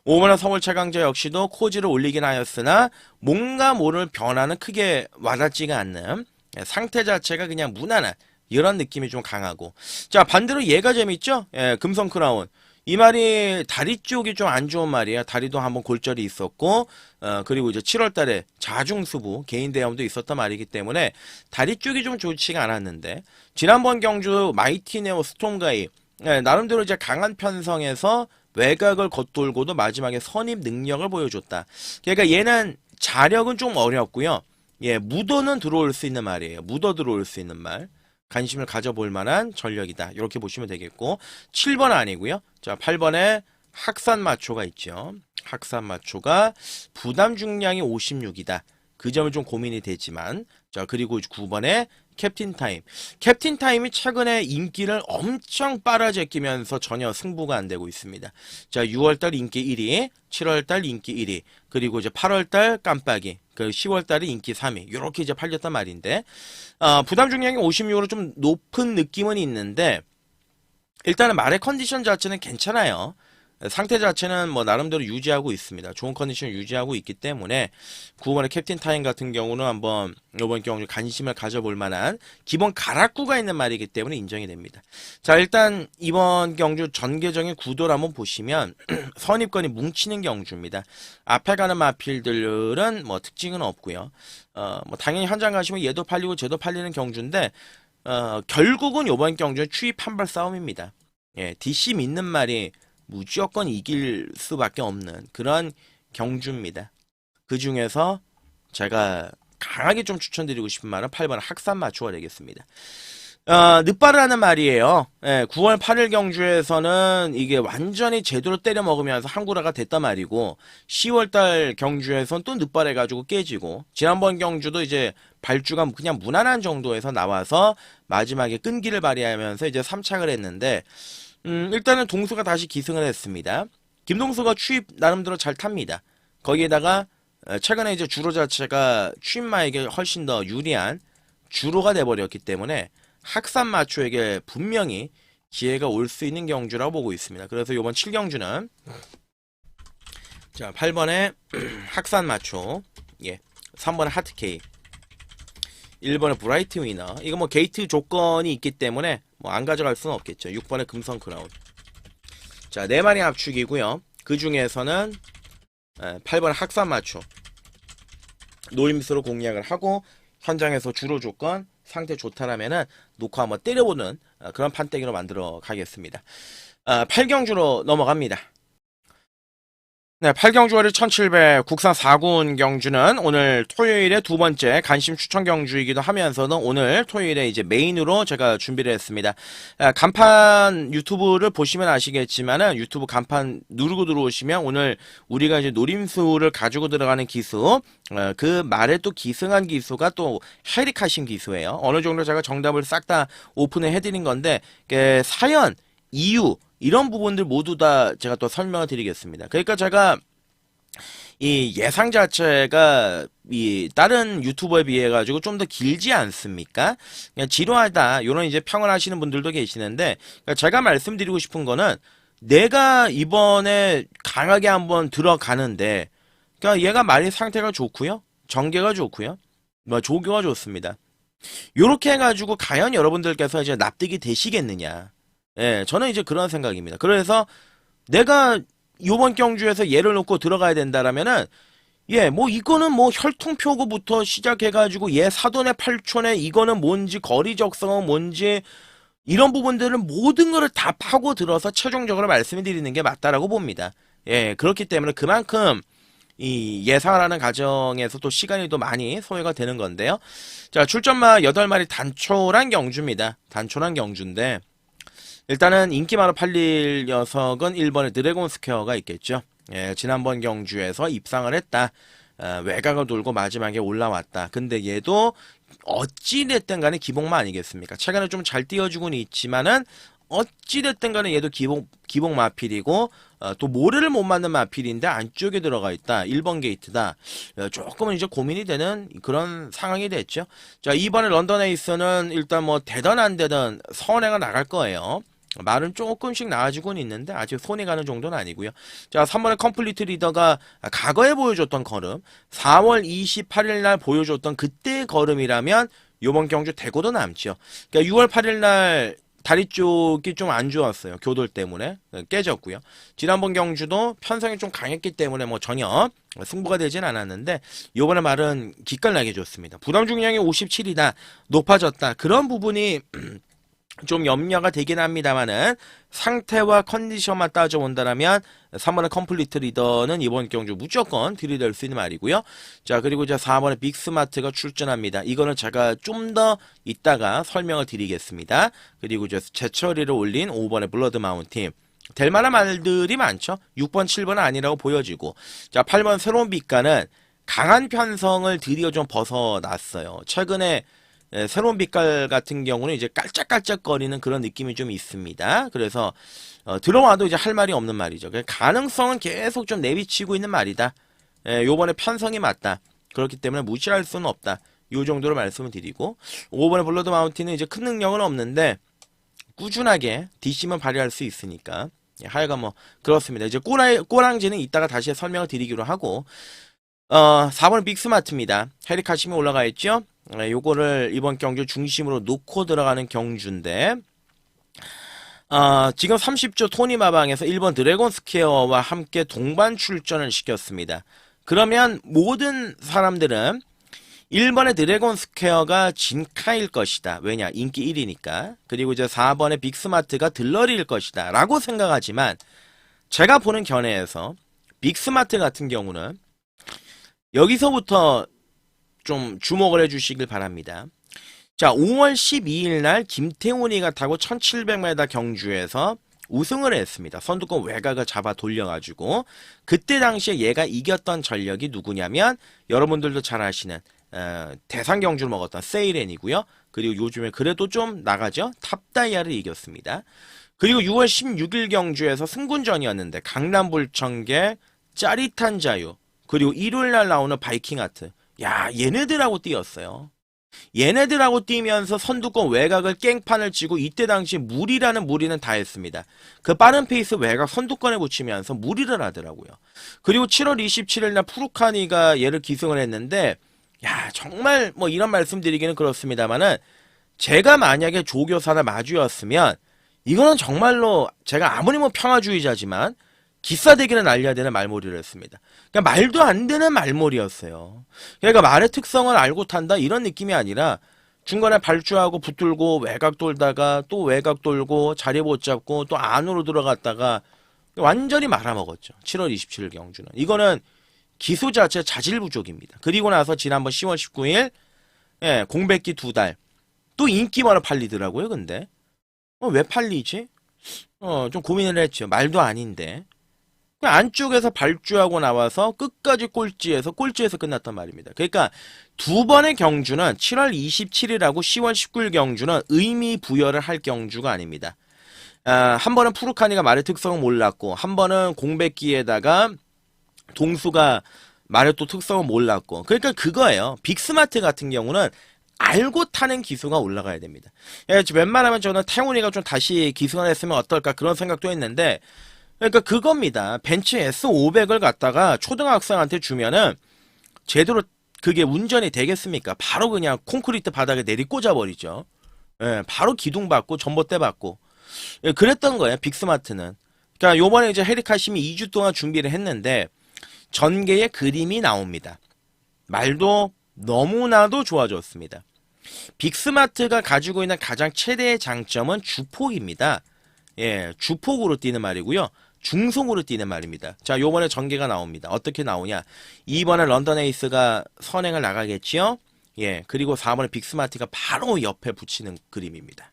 5번의 서울 최강자 역시도 코지를 올리긴 하였으나 뭔가 모를 변화는 크게 와닿지가 않는, 상태 자체가 그냥 무난한 이런 느낌이 좀 강하고, 자, 반대로 얘가 재밌죠? 예, 금성 크라운. 이 말이 다리 쪽이 좀 안 좋은 말이에요. 다리도 한번 골절이 있었고, 그리고 이제 7월 달에 자중수부 개인 대회도 있었단 말이기 때문에 다리 쪽이 좀 좋지가 않았는데, 지난번 경주 마이티네오 스톰가이, 나름대로 이제 강한 편성에서 외곽을 겉돌고도 마지막에 선입 능력을 보여줬다. 그러니까 얘는 자력은 좀 어렵고요. 예, 무도는 들어올 수 있는 말이에요. 무도 들어올 수 있는 말. 관심을 가져볼 만한 전력이다. 이렇게 보시면 되겠고, 7번 아니고요. 자, 8번에 학산마초가 있죠. 학산마초가 부담 중량이 56이다. 그 점은 좀 고민이 되지만, 자, 그리고 9번에 캡틴타임. 캡틴타임이 최근에 인기를 엄청 빨아제끼면서 전혀 승부가 안 되고 있습니다. 자, 6월달 인기 1위, 7월달 인기 1위, 그리고 이제 8월달 깜빡이, 그 10월달에 인기 3위. 이렇게 이제 팔렸단 말인데, 부담 중량이 56으로 좀 높은 느낌은 있는데, 일단은 말의 컨디션 자체는 괜찮아요. 상태 자체는 뭐 나름대로 유지하고 있습니다. 좋은 컨디션을 유지하고 있기 때문에 9번의 캡틴 타임 같은 경우는 한번 이번 경주 관심을 가져볼 만한 기본 가락구가 있는 말이기 때문에 인정이 됩니다. 자, 일단 이번 경주 전개적인 구도를 한번 보시면 선입권이 뭉치는 경주입니다. 앞에 가는 마필들은 뭐 특징은 없고요. 뭐 당연히 현장 가시면 얘도 팔리고 쟤도 팔리는 경주인데, 결국은 이번 경주는 추입 한발 싸움입니다. 예, DC 믿는 말이 무조건 이길 수밖에 없는 그런 경주입니다. 그 중에서 제가 강하게 좀 추천드리고 싶은 말은 8번 학산마초가 되겠습니다. 늦바르라는 말이에요. 예, 9월 8일 경주에서는 이게 완전히 제대로 때려 먹으면서 항구라가 됐단 말이고, 10월달 경주에서는 또 늦바르해가지고 깨지고, 지난번 경주도 이제 발주가 그냥 무난한 정도에서 나와서 마지막에 끈기를 발휘하면서 이제 3착을 했는데, 일단은 동수가 다시 기승을 했습니다. 김동수가 추입 나름대로 잘 탑니다. 거기에다가 최근에 이제 주로 자체가 추입마에게 훨씬 더 유리한 주로가 돼버렸기 때문에 학산마초에게 분명히 기회가 올 수 있는 경주라고 보고 있습니다. 그래서 이번 7경주는 자, 8번에 학산마초, 예, 3번에 하트케이, 1번에 브라이트 위너. 이거 뭐 게이트 조건이 있기 때문에 뭐 안 가져갈 수는 없겠죠. 6번에 금성 크라운. 자, 4마리 압축이고요. 그 중에서는 8번 학산마초 노림수로 공략을 하고, 현장에서 주로 조건 상태 좋다라면은 놓고 한번 때려보는 그런 판때기로 만들어 가겠습니다. 8경주로 넘어갑니다. 네, 8경주월이 1700 국산 4군 경주는 오늘 토요일에 두 번째 관심 추천 경주이기도 하면서는 오늘 토요일에 이제 메인으로 제가 준비를 했습니다. 간판 유튜브를 보시면 아시겠지만은 유튜브 간판 누르고 들어오시면 오늘 우리가 이제 노림수를 가지고 들어가는 기수, 그 말에 또 기승한 기수가 또 헤리카신 기수예요. 어느 정도 제가 정답을 싹 다 오픈을 해드린 건데, 사연, 이유, 이런 부분들 모두 다 제가 또 설명을 드리겠습니다. 그러니까 제가 이 예상 자체가 이 다른 유튜버에 비해 가지고 좀 더 길지 않습니까? 그냥 지루하다 이런 이제 평을 하시는 분들도 계시는데, 그러니까 제가 말씀드리고 싶은 거는 내가 이번에 강하게 한번 들어가는데, 그러니까 얘가 말이 상태가 좋고요, 전개가 좋고요, 뭐 조교가 좋습니다. 요렇게 해가지고 과연 여러분들께서 이제 납득이 되시겠느냐? 예, 저는 이제 그런 생각입니다. 그래서 내가 요번 경주에서 얘를 놓고 들어가야 된다라면은, 예, 뭐 이거는 뭐 혈통표고부터 시작해가지고 얘 사돈의 8촌에 이거는 뭔지, 거리 적성은 뭔지, 이런 부분들은 모든 것을 다 파고 들어서 최종적으로 말씀을 드리는 게 맞다라고 봅니다. 예, 그렇기 때문에 그만큼 이 예상을 하는 과정에서 또 시간이 또 많이 소요가 되는 건데요. 자, 출전마 8마리 단촐한 경주입니다. 단촐한 경주인데 일단은 인기 많아 팔릴 녀석은 1번에 드래곤 스퀘어가 있겠죠. 예, 지난번 경주에서 입상을 했다. 외곽을 돌고 마지막에 올라왔다. 근데 얘도 어찌됐든 간에 기복마 아니겠습니까? 최근에 좀 잘 띄워주고는 있지만은 어찌됐든 간에 얘도 기복 마필이고 또 모래를 못 맞는 마필인데 안쪽에 들어가 있다. 1번 게이트다. 조금은 이제 고민이 되는 그런 상황이 됐죠. 자, 이번에 런던 에이스는 일단 뭐 되든 안 되든 선회가 나갈 거예요. 말은 조금씩 나아지고는 있는데 아직 손이 가는 정도는 아니고요. 자, 3번의 컴플리트 리더가 과거에 보여줬던 걸음, 4월 28일 날 보여줬던 그때의 걸음이라면 이번 경주 대고도 남죠. 그러니까 6월 8일 날 다리 쪽이 좀 안 좋았어요. 교돌 때문에 깨졌고요. 지난번 경주도 편성이 좀 강했기 때문에 뭐 전혀 승부가 되진 않았는데 이번에 말은 기깔나게 좋습니다. 부담 중량이 57이다. 높아졌다. 그런 부분이 좀 염려가 되긴 합니다만은 상태와 컨디션만 따져본다라면 3번의 컴플리트 리더는 이번 경주 무조건 들이댈 수 있는 말이고요. 자, 그리고 이제 4번의 빅스마트가 출전합니다. 이거는 제가 좀 더 이따가 설명을 드리겠습니다. 그리고 이제 제처리를 올린 5번의 블러드 마운틴. 될 만한 말들이 많죠. 6번, 7번은 아니라고 보여지고. 자, 8번 새로운 빛깔은 강한 편성을 드디어 좀 벗어났어요. 최근에 새로운 빛깔 같은 경우는 이제 깔짝깔짝거리는 그런 느낌이 좀 있습니다. 그래서 들어와도 이제 할 말이 없는 말이죠. 가능성은 계속 좀 내비치고 있는 말이다. 요번에 편성이 맞다. 그렇기 때문에 무시할 수는 없다. 요 정도로 말씀을 드리고 5번의 블러드 마운틴은 이제 큰 능력은 없는데 꾸준하게 DC만 발휘할 수 있으니까 하여간 뭐 그렇습니다. 이제 꼬랑지는 이따가 다시 설명을 드리기로 하고 4번은 빅스마트입니다. 헤리카심이 올라가 있죠. 요거를 이번 경주 중심으로 놓고 들어가는 경주인데 지금 30조 토니 마방에서 1번 드래곤 스퀘어와 함께 동반 출전을 시켰습니다. 그러면 모든 사람들은 1번의 드래곤 스퀘어가 진카일 것이다. 왜냐? 인기 1위니까. 그리고 이제 4번의 빅스마트가 들러리일 것이다. 라고 생각하지만 제가 보는 견해에서 빅스마트 같은 경우는 여기서부터 좀 주목을 해주시길 바랍니다. 자, 5월 12일 날 김태훈이가 타고 1700m 경주에서 우승을 했습니다. 선두권 외곽을 잡아 돌려가지고 그때 당시에 얘가 이겼던 전력이 누구냐면 여러분들도 잘 아시는 대상 경주를 먹었던 세이렌이고요. 그리고 요즘에 그래도 좀 나가죠. 탑다이아를 이겼습니다. 그리고 6월 16일 경주에서 승군전이었는데 강남불청계 짜릿한 자유 그리고 일요일날 나오는 바이킹하트 야, 얘네들하고 뛰었어요. 얘네들하고 뛰면서 선두권 외곽을 깽판을 치고 이때 당시 무리라는 무리는 다 했습니다. 그 빠른 페이스 외곽 선두권에 붙이면서 무리를 하더라고요. 그리고 7월 27일 날 푸르카니가 얘를 기승을 했는데 야, 정말 뭐 이런 말씀드리기는 그렇습니다만은 제가 만약에 조교사나 마주였으면 이거는 정말로 제가 아무리 뭐 평화주의자지만 기싸대기를 날려야 되는 말몰이를 했습니다. 그러니까 말도 안 되는 말몰이였어요. 그러니까 말의 특성을 알고 탄다 이런 느낌이 아니라 중간에 발주하고 붙들고 외곽 돌다가 또 외곽 돌고 자리 못 잡고 또 안으로 들어갔다가 완전히 말아먹었죠. 7월 27일 경주는. 이거는 기소 자체 자질 부족입니다. 그리고 나서 지난번 10월 19일 공백기 2달 또 인기만으로 팔리더라고요. 근데 왜 팔리지? 좀 고민을 했죠. 말도 아닌데. 안쪽에서 발주하고 나와서 끝까지 꼴찌에서 끝났단 말입니다. 그러니까 두 번의 경주는 7월 27일하고 10월 19일 경주는 의미 부여를 할 경주가 아닙니다. 한 번은 푸르카니가 말의 특성을 몰랐고 한 번은 공백기에다가 동수가 말의 또 특성을 몰랐고 그러니까 그거예요. 빅스마트 같은 경우는 알고 타는 기수가 올라가야 됩니다. 웬만하면 저는 태훈이가 좀 다시 기승을 했으면 어떨까 그런 생각도 했는데 그러니까 그겁니다. 벤츠 S500을 갖다가 초등학생한테 주면은 제대로 그게 운전이 되겠습니까? 바로 그냥 콘크리트 바닥에 내리꽂아 버리죠. 바로 기둥 받고 전봇대 받고 그랬던 거예요. 빅스마트는. 그러니까 요번에 이제 헤리카심이 2주 동안 준비를 했는데 전개의 그림이 나옵니다. 말도 너무나도 좋아졌습니다. 빅스마트가 가지고 있는 가장 최대의 장점은 주폭입니다. 예, 주폭으로 뛰는 말이고요. 중속으로 뛰는 말입니다. 자, 요번에 전개가 나옵니다. 어떻게 나오냐? 2번에 런던 에이스가 선행을 나가겠지요? 예, 그리고 4번에 빅스마트가 바로 옆에 붙이는 그림입니다.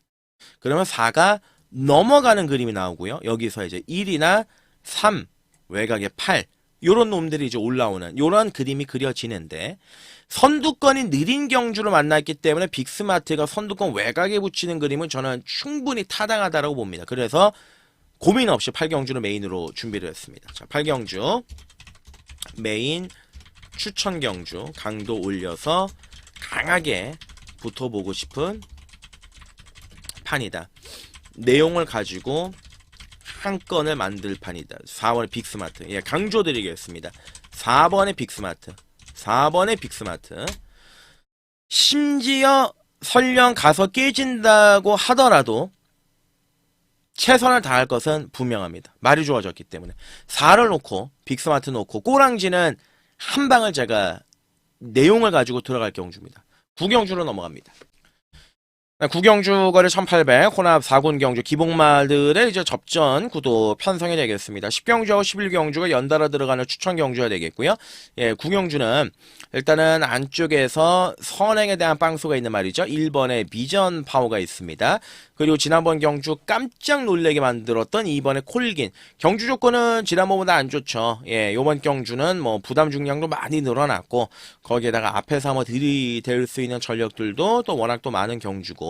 그러면 4가 넘어가는 그림이 나오고요. 여기서 이제 1이나 3, 외곽에 8, 요런 놈들이 이제 올라오는 요런 그림이 그려지는데, 선두권이 느린 경주를 만났기 때문에 빅스마트가 선두권 외곽에 붙이는 그림은 저는 충분히 타당하다고 봅니다. 그래서 고민 없이 8경주를 메인으로 준비를 했습니다. 자, 8경주 메인 추천 경주 강도 올려서 강하게 붙어보고 싶은 판이다. 내용을 가지고 한 건을 만들 판이다. 4번의 빅스마트. 예, 강조드리겠습니다. 4번의 빅스마트. 4번의 빅스마트. 심지어 설령 가서 깨진다고 하더라도 최선을 다할 것은 분명합니다. 말이 좋아졌기 때문에. 4를 놓고 빅스마트 놓고 꼬랑지는 한 방을 제가 내용을 가지고 들어갈 경주입니다. 9경주로 넘어갑니다. 9경주 거리 1800 혼합 4군 경주 기복말들의 이제 접전 구도 편성이 되겠습니다. 10경주하고 11경주가 연달아 들어가는 추천 경주가 되겠고요. 예, 9경주는 일단은 안쪽에서 선행에 대한 빵수가 있는 말이죠. 1번에 비전 파워가 있습니다. 그리고 지난번 경주 깜짝 놀래게 만들었던 2번에 콜긴. 경주 조건은 지난번보다 안 좋죠. 예, 요번 경주는 뭐 부담 중량도 많이 늘어났고, 거기에다가 앞에서 한번 들이댈 수 있는 전력들도 또 워낙 또 많은 경주고,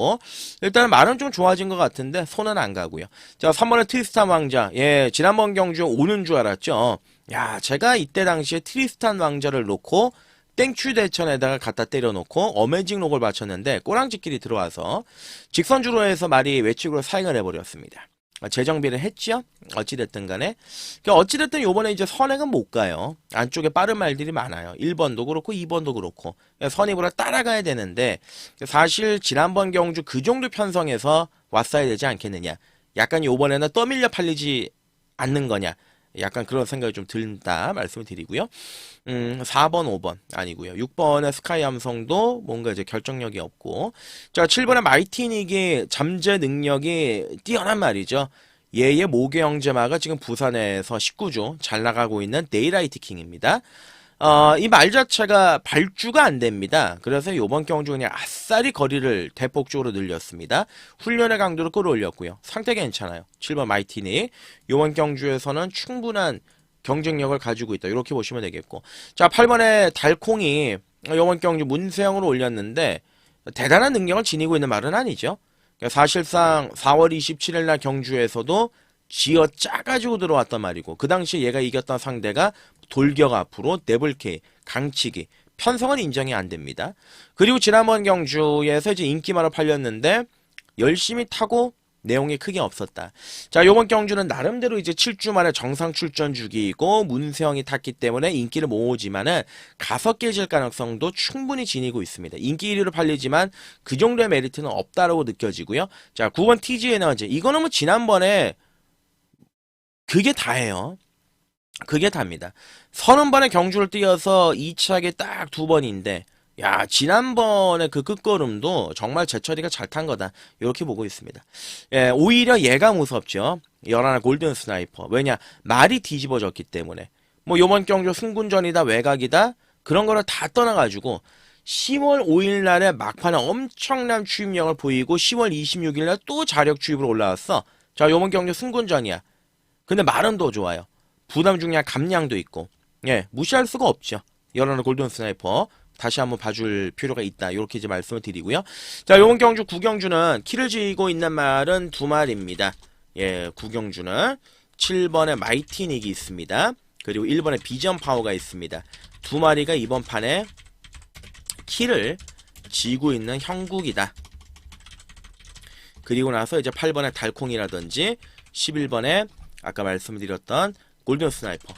일단은 말은 좀 좋아진 것 같은데 손은 안 가고요. 자, 3번에 트리스탄 왕자. 예, 지난번 경주 오는 줄 알았죠. 야, 제가 이때 당시에 트리스탄 왕자를 놓고 땡큐 대천에다가 갖다 때려놓고 어메이징 록을 맞췄는데 꼬랑지끼리 들어와서 직선주로 해서 말이 외측으로 사행을 해버렸습니다. 재정비를 했죠? 어찌됐든 간에. 어찌됐든 요번에 이제 선행은 못 가요. 안쪽에 빠른 말들이 많아요. 1번도 그렇고 2번도 그렇고. 선입으로 따라가야 되는데, 사실 지난번 경주 그 정도 편성에서 왔어야 되지 않겠느냐. 약간 요번에는 떠밀려 팔리지 않는 거냐. 약간 그런 생각이 좀 든다 말씀을 드리고요. 4번, 5번 아니고요. 6번의 스카이 함성도 뭔가 이제 결정력이 없고, 자, 7번의 마이티닉이 잠재 능력이 뛰어난 말이죠. 얘의 모계 형제마가 지금 부산에서 19주 잘 나가고 있는 데이라이트 킹입니다. 이 말 자체가 발주가 안 됩니다. 그래서 이번 경주 그냥 아싸리 거리를 대폭적으로 늘렸습니다. 훈련의 강도를 끌어올렸고요. 상태 괜찮아요. 7번 마이티닉. 이번 경주에서는 충분한 경쟁력을 가지고 있다. 이렇게 보시면 되겠고. 자, 8번의 달콩이 이번 경주 문세영으로 올렸는데 대단한 능력을 지니고 있는 말은 아니죠. 사실상 4월 27일 날 경주에서도 쥐어 짜가지고 들어왔단 말이고, 그 당시에 얘가 이겼던 상대가 돌격 앞으로 네블케이, 강치기, 편성은 인정이 안 됩니다. 그리고 지난번 경주에서 이제 인기마로 팔렸는데 열심히 타고 내용이 크게 없었다. 자, 요번 경주는 나름대로 이제 7주 만에 정상 출전 주기이고 문세영이 탔기 때문에 인기를 모으지만은 가서 깨질 가능성도 충분히 지니고 있습니다. 인기 1위로 팔리지만 그 정도의 메리트는 없다라고 느껴지고요. 자, 9번 TG 에너지. 이거는 뭐 지난번에 그게 다예요. 그게 답니다. 30번의 경주를 뛰어서 2차게 딱 2번인데, 야, 지난번에 그 끝걸음도 정말 제철이가 잘 탄 거다. 이렇게 보고 있습니다. 예, 오히려 얘가 무섭죠. 11의 골든 스나이퍼. 왜냐? 말이 뒤집어졌기 때문에. 뭐 요번 경주 승군전이다, 외곽이다, 그런 거를 다 떠나가지고 10월 5일 날에 막판에 엄청난 추입력을 보이고 10월 26일 날 또 자력 추입으로 올라왔어. 자, 요번 경주 승군전이야. 근데 말은 더 좋아요. 부담 중량 감량도 있고, 예, 무시할 수가 없죠. 11의 골든 스나이퍼 다시 한번 봐줄 필요가 있다. 이렇게 이제 말씀을 드리고요. 자, 요번 경주 9경주는 키를 쥐고 있는 말은 두 마리입니다. 예, 9경주는 7번에 마이티닉이 있습니다. 그리고 1번에 비전 파워가 있습니다. 두 마리가 이번 판에 키를 쥐고 있는 형국이다. 그리고 나서 이제 8번에 달콩이라든지 11번에 아까 말씀드렸던 골든 스나이퍼.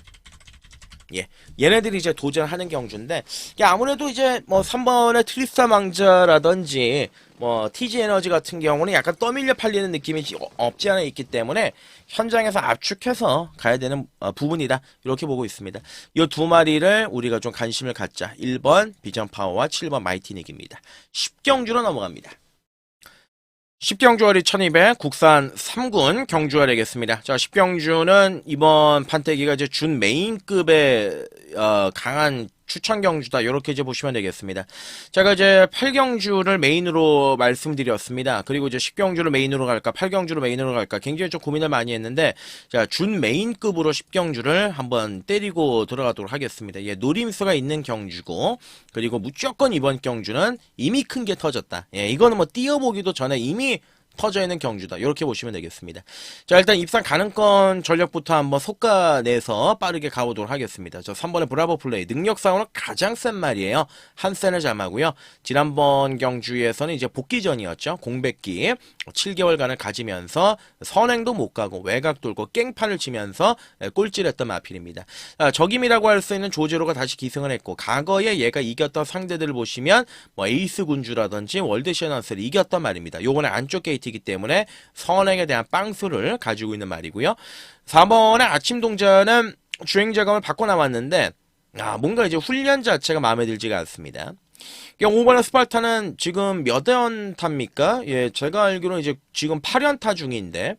예, 얘네들이 이제 도전하는 경주인데, 이게 아무래도 이제 뭐 3번의 트리스타 망자라든지 뭐 TG 에너지 같은 경우는 약간 떠밀려 팔리는 느낌이 없지 않아 있기 때문에 현장에서 압축해서 가야 되는 부분이다, 이렇게 보고 있습니다. 이 두 마리를 우리가 좀 관심을 갖자. 1번 비전 파워와 7번 마이티닉입니다. 10경주로 넘어갑니다. 10경주월이 1200 국산 3군 경주가 되겠습니다. 자, 10경주는 이번 판때기가 이제 준 메인급의 강한 추천 경주다, 이렇게 이제 보시면 되겠습니다. 제가 이제 8경주를 메인으로 말씀드렸습니다. 그리고 이제 10경주를 메인으로 갈까 8경주를 메인으로 갈까 굉장히 좀 고민을 많이 했는데, 자, 준 메인급으로 10경주를 한번 때리고 들어가도록 하겠습니다. 예, 노림수가 있는 경주고, 그리고 무조건 이번 경주는 이미 큰 게 터졌다. 예, 이거는 뭐 띄어보기도 전에 이미 터져 있는 경주다, 이렇게 보시면 되겠습니다. 자, 일단 입상 가능권 전력부터 한번 속가내서 빠르게 가보도록 하겠습니다. 저 3번의 브라보 플레이 능력상으로 가장 센 말이에요. 한 센을 잠하고요. 지난번 경주에서는 이제 복귀전이었죠. 공백기 7개월간을 가지면서 선행도 못 가고 외곽 돌고 깽판을 치면서 꼴찌를 했던 마필입니다. 적임이라고 할 수 있는 조제로가 다시 기승을 했고, 과거에 얘가 이겼던 상대들을 보시면 뭐 에이스 군주라든지 월드 셔넌스를 이겼던 말입니다. 요번에 안쪽 게이트이기 때문에 선행에 대한 빵수를 가지고 있는 말이고요. 4번의 아침 동자는 주행 자감을 바꿔 나왔는데, 뭔가 이제 훈련 자체가 마음에 들지가 않습니다. 5번의 스파르타는 지금 몇 연타입니까? 예, 제가 알기로는 이제 지금 8연타 중인데,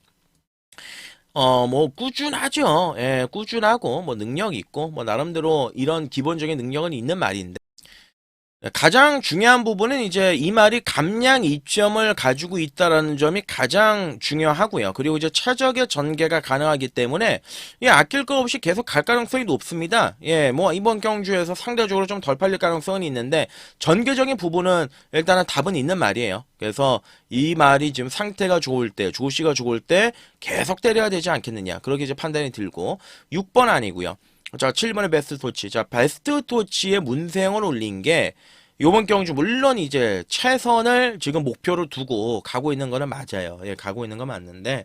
뭐 꾸준하죠. 예, 꾸준하고 뭐 능력 있고 뭐 나름대로 이런 기본적인 능력은 있는 말인데, 가장 중요한 부분은 이제 이 말이 감량 이점을 가지고 있다라는 점이 가장 중요하고요. 그리고 이제 최적의 전개가 가능하기 때문에 아낄 거 없이 계속 갈 가능성이 높습니다. 예, 뭐 이번 경주에서 상대적으로 좀 덜 팔릴 가능성은 있는데, 전개적인 부분은 일단은 답은 있는 말이에요. 그래서 이 말이 지금 상태가 좋을 때, 조시가 좋을 때 계속 때려야 되지 않겠느냐, 그렇게 이제 판단이 들고. 6번 아니고요. 자, 7번의 베스트 토치. 자, 베스트 토치의 문세영을 올린 게 요번 경주 물론 이제 최선을 지금 목표로 두고 가고 있는 거는 맞아요. 예, 가고 있는 건 맞는데,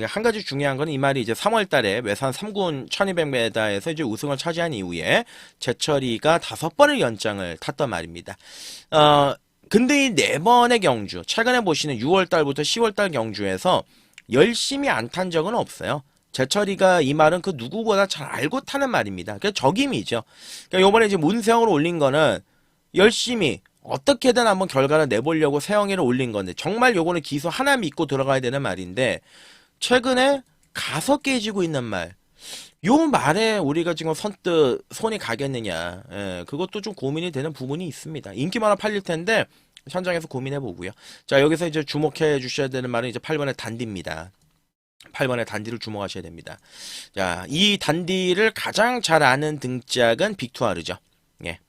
한 가지 중요한 거는 이 말이 이제 3월 달에 외산 3군 1200m에서 이제 우승을 차지한 이후에 제철이가 5번의 연장을 탔던 말입니다. 근데 이 4번의 경주, 최근에 보시는 6월 달부터 10월 달 경주에서 열심히 안 탄 적은 없어요. 제철이가 이 말은 그 누구보다 잘 알고 타는 말입니다. 그러니까 적임이죠. 그러니까 요번에 이제 문세영으로 올린 거는 열심히 어떻게든 한번 결과를 내보려고 세영이를 올린 건데, 정말 요거는 기수 하나 믿고 들어가야 되는 말인데, 최근에 가서 깨지고 있는 말, 요 말에 우리가 지금 선뜻 손이 가겠느냐, 예, 그것도 좀 고민이 되는 부분이 있습니다. 인기 많아 팔릴 텐데 현장에서 고민해 보고요. 자, 여기서 이제 주목해 주셔야 되는 말은 이제 8번의 단디입니다. 8번의 단디를 주목하셔야 됩니다. 자, 이 단디를 가장 잘 아는 등짝은 빅투아르죠. 예.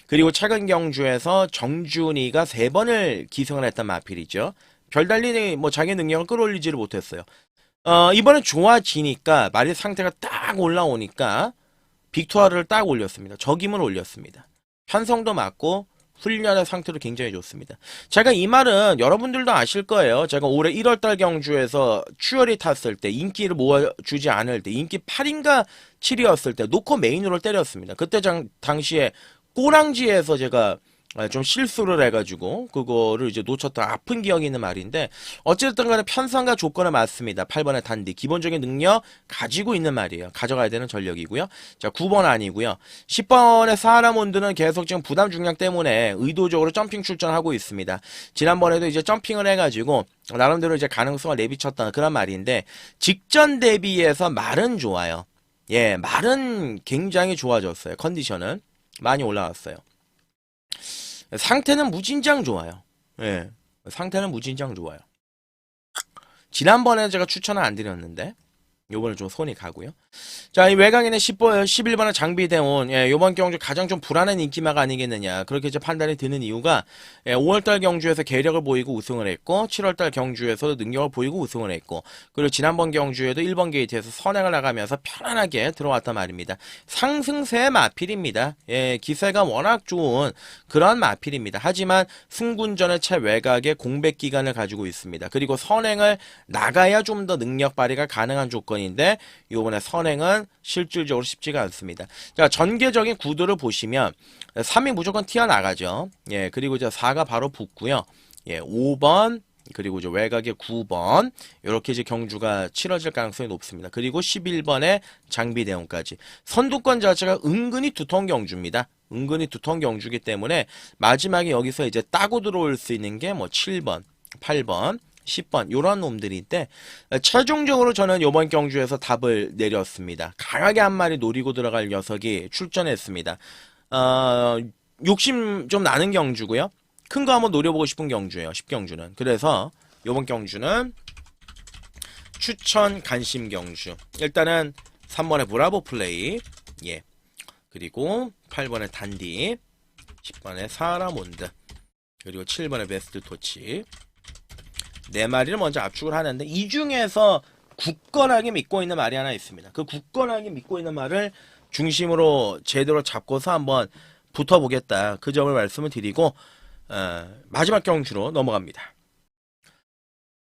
그리고 최근 경주에서 정준이가 3번을 기승을 했던 마필이죠. 별달리 뭐 자기 능력을 끌어올리지를 못했어요. 이번엔 좋아지니까 말이 상태가 딱 올라오니까 빅투아르를 딱 올렸습니다. 적임을 올렸습니다. 편성도 맞고 훈련의 상태도 굉장히 좋습니다. 제가 이 말은 여러분들도 아실 거예요. 제가 올해 1월달 경주에서 추열이 탔을 때, 인기를 모아주지 않을 때, 인기 8인가 7이었을 때 놓고 메인으로 때렸습니다. 그때 당시에 꼬랑지에서 제가 좀 실수를 해가지고 그거를 이제 놓쳤던 아픈 기억이 있는 말인데, 어쨌든 간에 편성과 조건은 맞습니다. 8번의 단디 기본적인 능력 가지고 있는 말이에요. 가져가야 되는 전력이고요. 자, 9번 아니고요. 10번의 사하라몬드는 계속 지금 부담 중량 때문에 의도적으로 점핑 출전하고 있습니다. 지난번에도 이제 점핑을 해가지고 나름대로 이제 가능성을 내비쳤던 그런 말인데, 직전 대비해서 말은 좋아요. 예, 말은 굉장히 좋아졌어요. 컨디션은 많이 올라왔어요. 상태는 무진장 좋아요. 예, 상태는 무진장 좋아요. 지난번에 제가 추천을 안 드렸는데 요번에 좀 손이 가고요. 자, 이 외곽인의 11번의 장비대원, 예, 요번 경주 가장 좀 불안한 인기마가 아니겠느냐, 그렇게 이제 판단이 드는 이유가, 5월달 경주에서 계력을 보이고 우승을 했고, 7월달 경주에서도 능력을 보이고 우승을 했고, 그리고 지난번 경주에도 1번 게이트에서 선행을 나가면서 편안하게 들어왔단 말입니다. 상승세 마필입니다. 예, 기세가 워낙 좋은 그런 마필입니다. 하지만 승군전의 최외곽에 공백 기간을 가지고 있습니다. 그리고 선행을 나가야 좀 더 능력 발휘가 가능한 조건인데, 요번에 선행 선행은 실질적으로 쉽지가 않습니다. 자, 전개적인 구도를 보시면 3이 무조건 튀어나가죠. 예, 그리고 이제 4가 바로 붙고요. 예, 5번 그리고 이제 외곽의 9번 이렇게 이제 경주가 치러질 가능성이 높습니다. 그리고 11번에 장비 대응까지 선두권 자체가 은근히 두터운 경주입니다. 은근히 두터운 경주이기 때문에 마지막에 여기서 이제 따고 들어올 수 있는 게 뭐 7번, 8번, 10번 요런 놈들인데 최종적으로 저는 이번 경주에서 답을 내렸습니다. 강하게 한 마리 노리고 들어갈 녀석이 출전했습니다. 욕심 좀 나는 경주고요. 큰 거 한번 노려보고 싶은 경주예요. 10경주는. 그래서 이번 경주는 추천 간심 경주. 일단은 3번의 브라보 플레이. 예. 그리고 8번의 단디. 10번의 사라몬드. 그리고 7번의 베스트 토치. 4마리를 먼저 압축을 하는데 이 중에서 굳건하게 믿고 있는 말이 하나 있습니다. 그 굳건하게 믿고 있는 말을 중심으로 제대로 잡고서 한번 붙어보겠다. 그 점을 말씀을 드리고 마지막 경주로 넘어갑니다.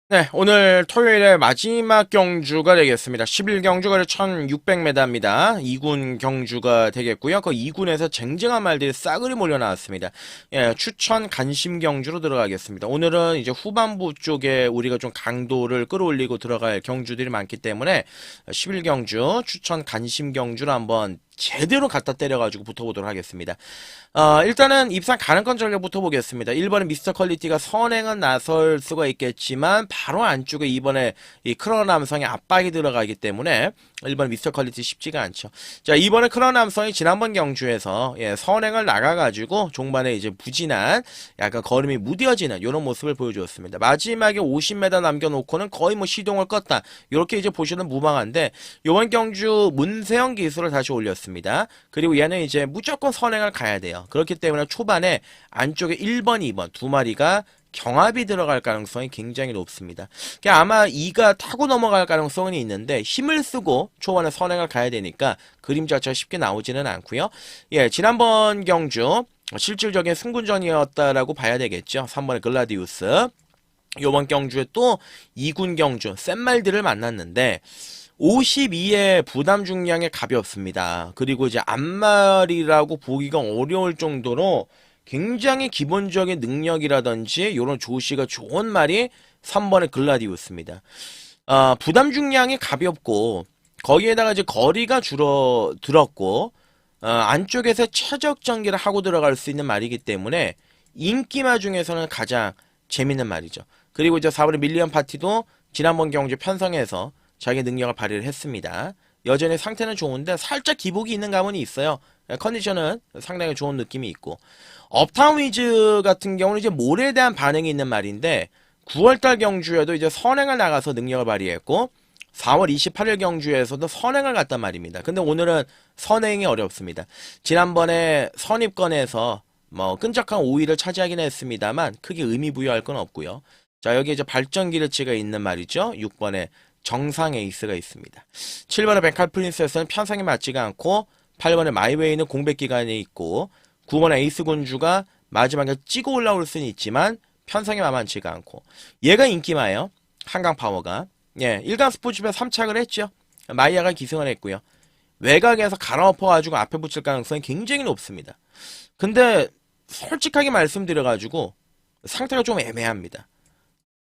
네, 오늘 토요일에 마지막 경주가 되겠습니다. 11경주가 1600m입니다. 2군 경주가 되겠고요. 그 2군에서 쟁쟁한 말들이 싸그리 몰려 나왔습니다. 예, 추천 간심 경주로 들어가겠습니다. 오늘은 이제 후반부 쪽에 우리가 좀 강도를 끌어올리고 들어갈 경주들이 많기 때문에 11경주 추천 간심 경주로 한번 제대로 갖다 때려가지고 붙어보도록 하겠습니다. 일단은 입상 가능권 전략부터 보겠습니다. 1번은 미스터 퀄리티가 선행은 나설 수가 있겠지만 바로 안쪽에 2번에 이 크로노 남성의 압박이 들어가기 때문에 1번 미스터 퀄리티 쉽지가 않죠. 자, 2번에 크로노 남성이 지난번 경주에서 선행을 나가가지고 종반에 이제 부진한 약간 걸음이 무뎌지는 이런 모습을 보여주었습니다. 마지막에 50m 남겨놓고는 거의 뭐 시동을 껐다. 이렇게 이제 보시는 무방한데 이번 경주 문세영 기술을 다시 올렸습니다. 그리고 얘는 이제 무조건 선행을 가야 돼요. 그렇기 때문에 초반에 안쪽에 1번, 2번 두 마리가 경합이 들어갈 가능성이 굉장히 높습니다. 아마 2가 타고 넘어갈 가능성은 있는데 힘을 쓰고 초반에 선행을 가야 되니까 그림 자체가 쉽게 나오지는 않고요. 예, 지난번 경주 실질적인 승군전이었다라고 봐야 되겠죠. 3번의 글라디우스. 이번 경주에 또 2군 경주 센 말들을 만났는데 52의 부담 중량이 가볍습니다. 그리고 이제 앞말이라고 보기가 어려울 정도로 굉장히 기본적인 능력이라든지 이런 조시가 좋은 말이 3번의 글라디우스입니다. 부담 중량이 가볍고 거기에다가 이제 거리가 줄어들었고 안쪽에서 최적 전기를 하고 들어갈 수 있는 말이기 때문에 인기마 중에서는 가장 재밌는 말이죠. 그리고 이제 4번의 밀리언 파티도 지난번 경주 편성에서 자기 능력을 발휘를 했습니다. 여전히 상태는 좋은데 살짝 기복이 있는 감은 있어요. 컨디션은 상당히 좋은 느낌이 있고 업타운 위즈 같은 경우는 이제 몰에 대한 반응이 있는 말인데 9월달 경주에도 이제 선행을 나가서 능력을 발휘했고 4월 28일 경주에서도 선행을 갔단 말입니다. 근데 오늘은 선행이 어렵습니다. 지난번에 선입권에서 뭐 끈적한 5위를 차지하긴 했습니다만 크게 의미 부여할 건 없고요. 자, 여기 이제 발전 기르치가 있는 말이죠. 6번에 정상 에이스가 있습니다. 7번의 벤칼 프린세스는 편성이 맞지가 않고 8번의 마이웨이는 공백 기간이 있고 9번의 에이스 군주가 마지막에 찍어 올라올 수는 있지만 편성이 만만치가 않고 얘가 인기마예요. 한강 파워가. 예, 1강 스포츠배 3착을 했죠. 마이야가 기승을 했고요. 외곽에서 갈아엎어가지고 앞에 붙일 가능성이 굉장히 높습니다. 근데 솔직하게 말씀드려가지고 상태가 좀 애매합니다.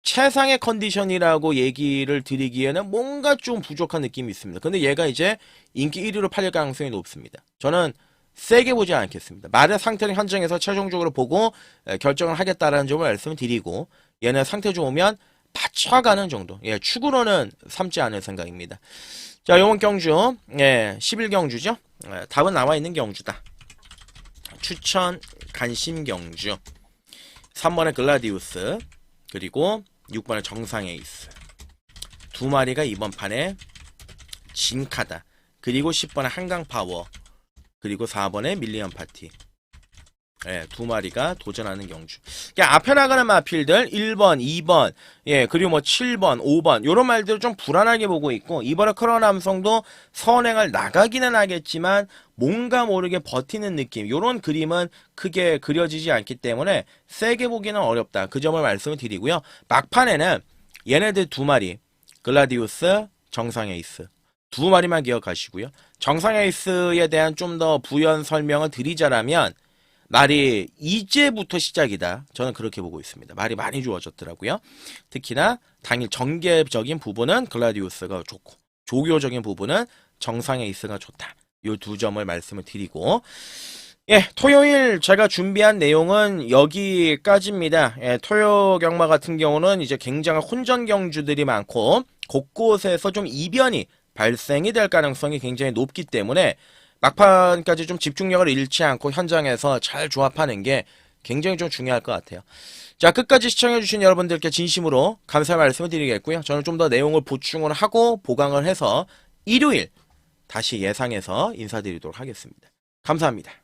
최상의 컨디션이라고 얘기를 드리기에는 뭔가 좀 부족한 느낌이 있습니다. 근데 얘가 이제 인기 1위로 팔릴 가능성이 높습니다. 저는 세게 보지 않겠습니다. 말의 상태를 현장에서 최종적으로 보고 결정을 하겠다라는 점을 말씀을 드리고 얘는 상태 좋으면 받쳐가는 정도. 예, 축으로는 삼지 않을 생각입니다. 자, 요번 경주, 11경주죠. 답은 나와 있는 경주다. 추천 간심 경주. 3번의 글라디우스. 그리고 6번의 정상 에이스. 두 마리가 이번 판에 진카다. 그리고 10번의 한강 파워. 그리고 4번의 밀리언 파티. 예, 두 마리가 도전하는 경주. 그러니까 앞에 나가는 마필들 1번, 2번, 예, 그리고 뭐 7번, 5번 요런 말들을 좀 불안하게 보고 있고 이번에 크로노 남성도 선행을 나가기는 하겠지만 뭔가 모르게 버티는 느낌 요런 그림은 크게 그려지지 않기 때문에 세게 보기는 어렵다. 그 점을 말씀을 드리고요. 막판에는 얘네들 두 마리 글라디우스, 정상 에이스 두 마리만 기억하시고요. 정상 에이스에 대한 좀 더 부연 설명을 드리자라면 말이 이제부터 시작이다. 저는 그렇게 보고 있습니다. 말이 많이 좋아졌더라고요. 특히나 당일 전개적인 부분은 글라디우스가 좋고 조교적인 부분은 정상 에이스가 좋다. 이 두 점을 말씀을 드리고 예, 토요일 제가 준비한 내용은 여기까지입니다. 예, 토요 경마 같은 경우는 이제 굉장히 혼전 경주들이 많고 곳곳에서 좀 이변이 발생이 될 가능성이 굉장히 높기 때문에 막판까지 좀 집중력을 잃지 않고 현장에서 잘 조합하는 게 굉장히 좀 중요할 것 같아요. 자, 끝까지 시청해주신 여러분들께 진심으로 감사의 말씀을 드리겠고요. 저는 좀 더 내용을 보충을 하고 보강을 해서 일요일 다시 예상해서 인사드리도록 하겠습니다. 감사합니다.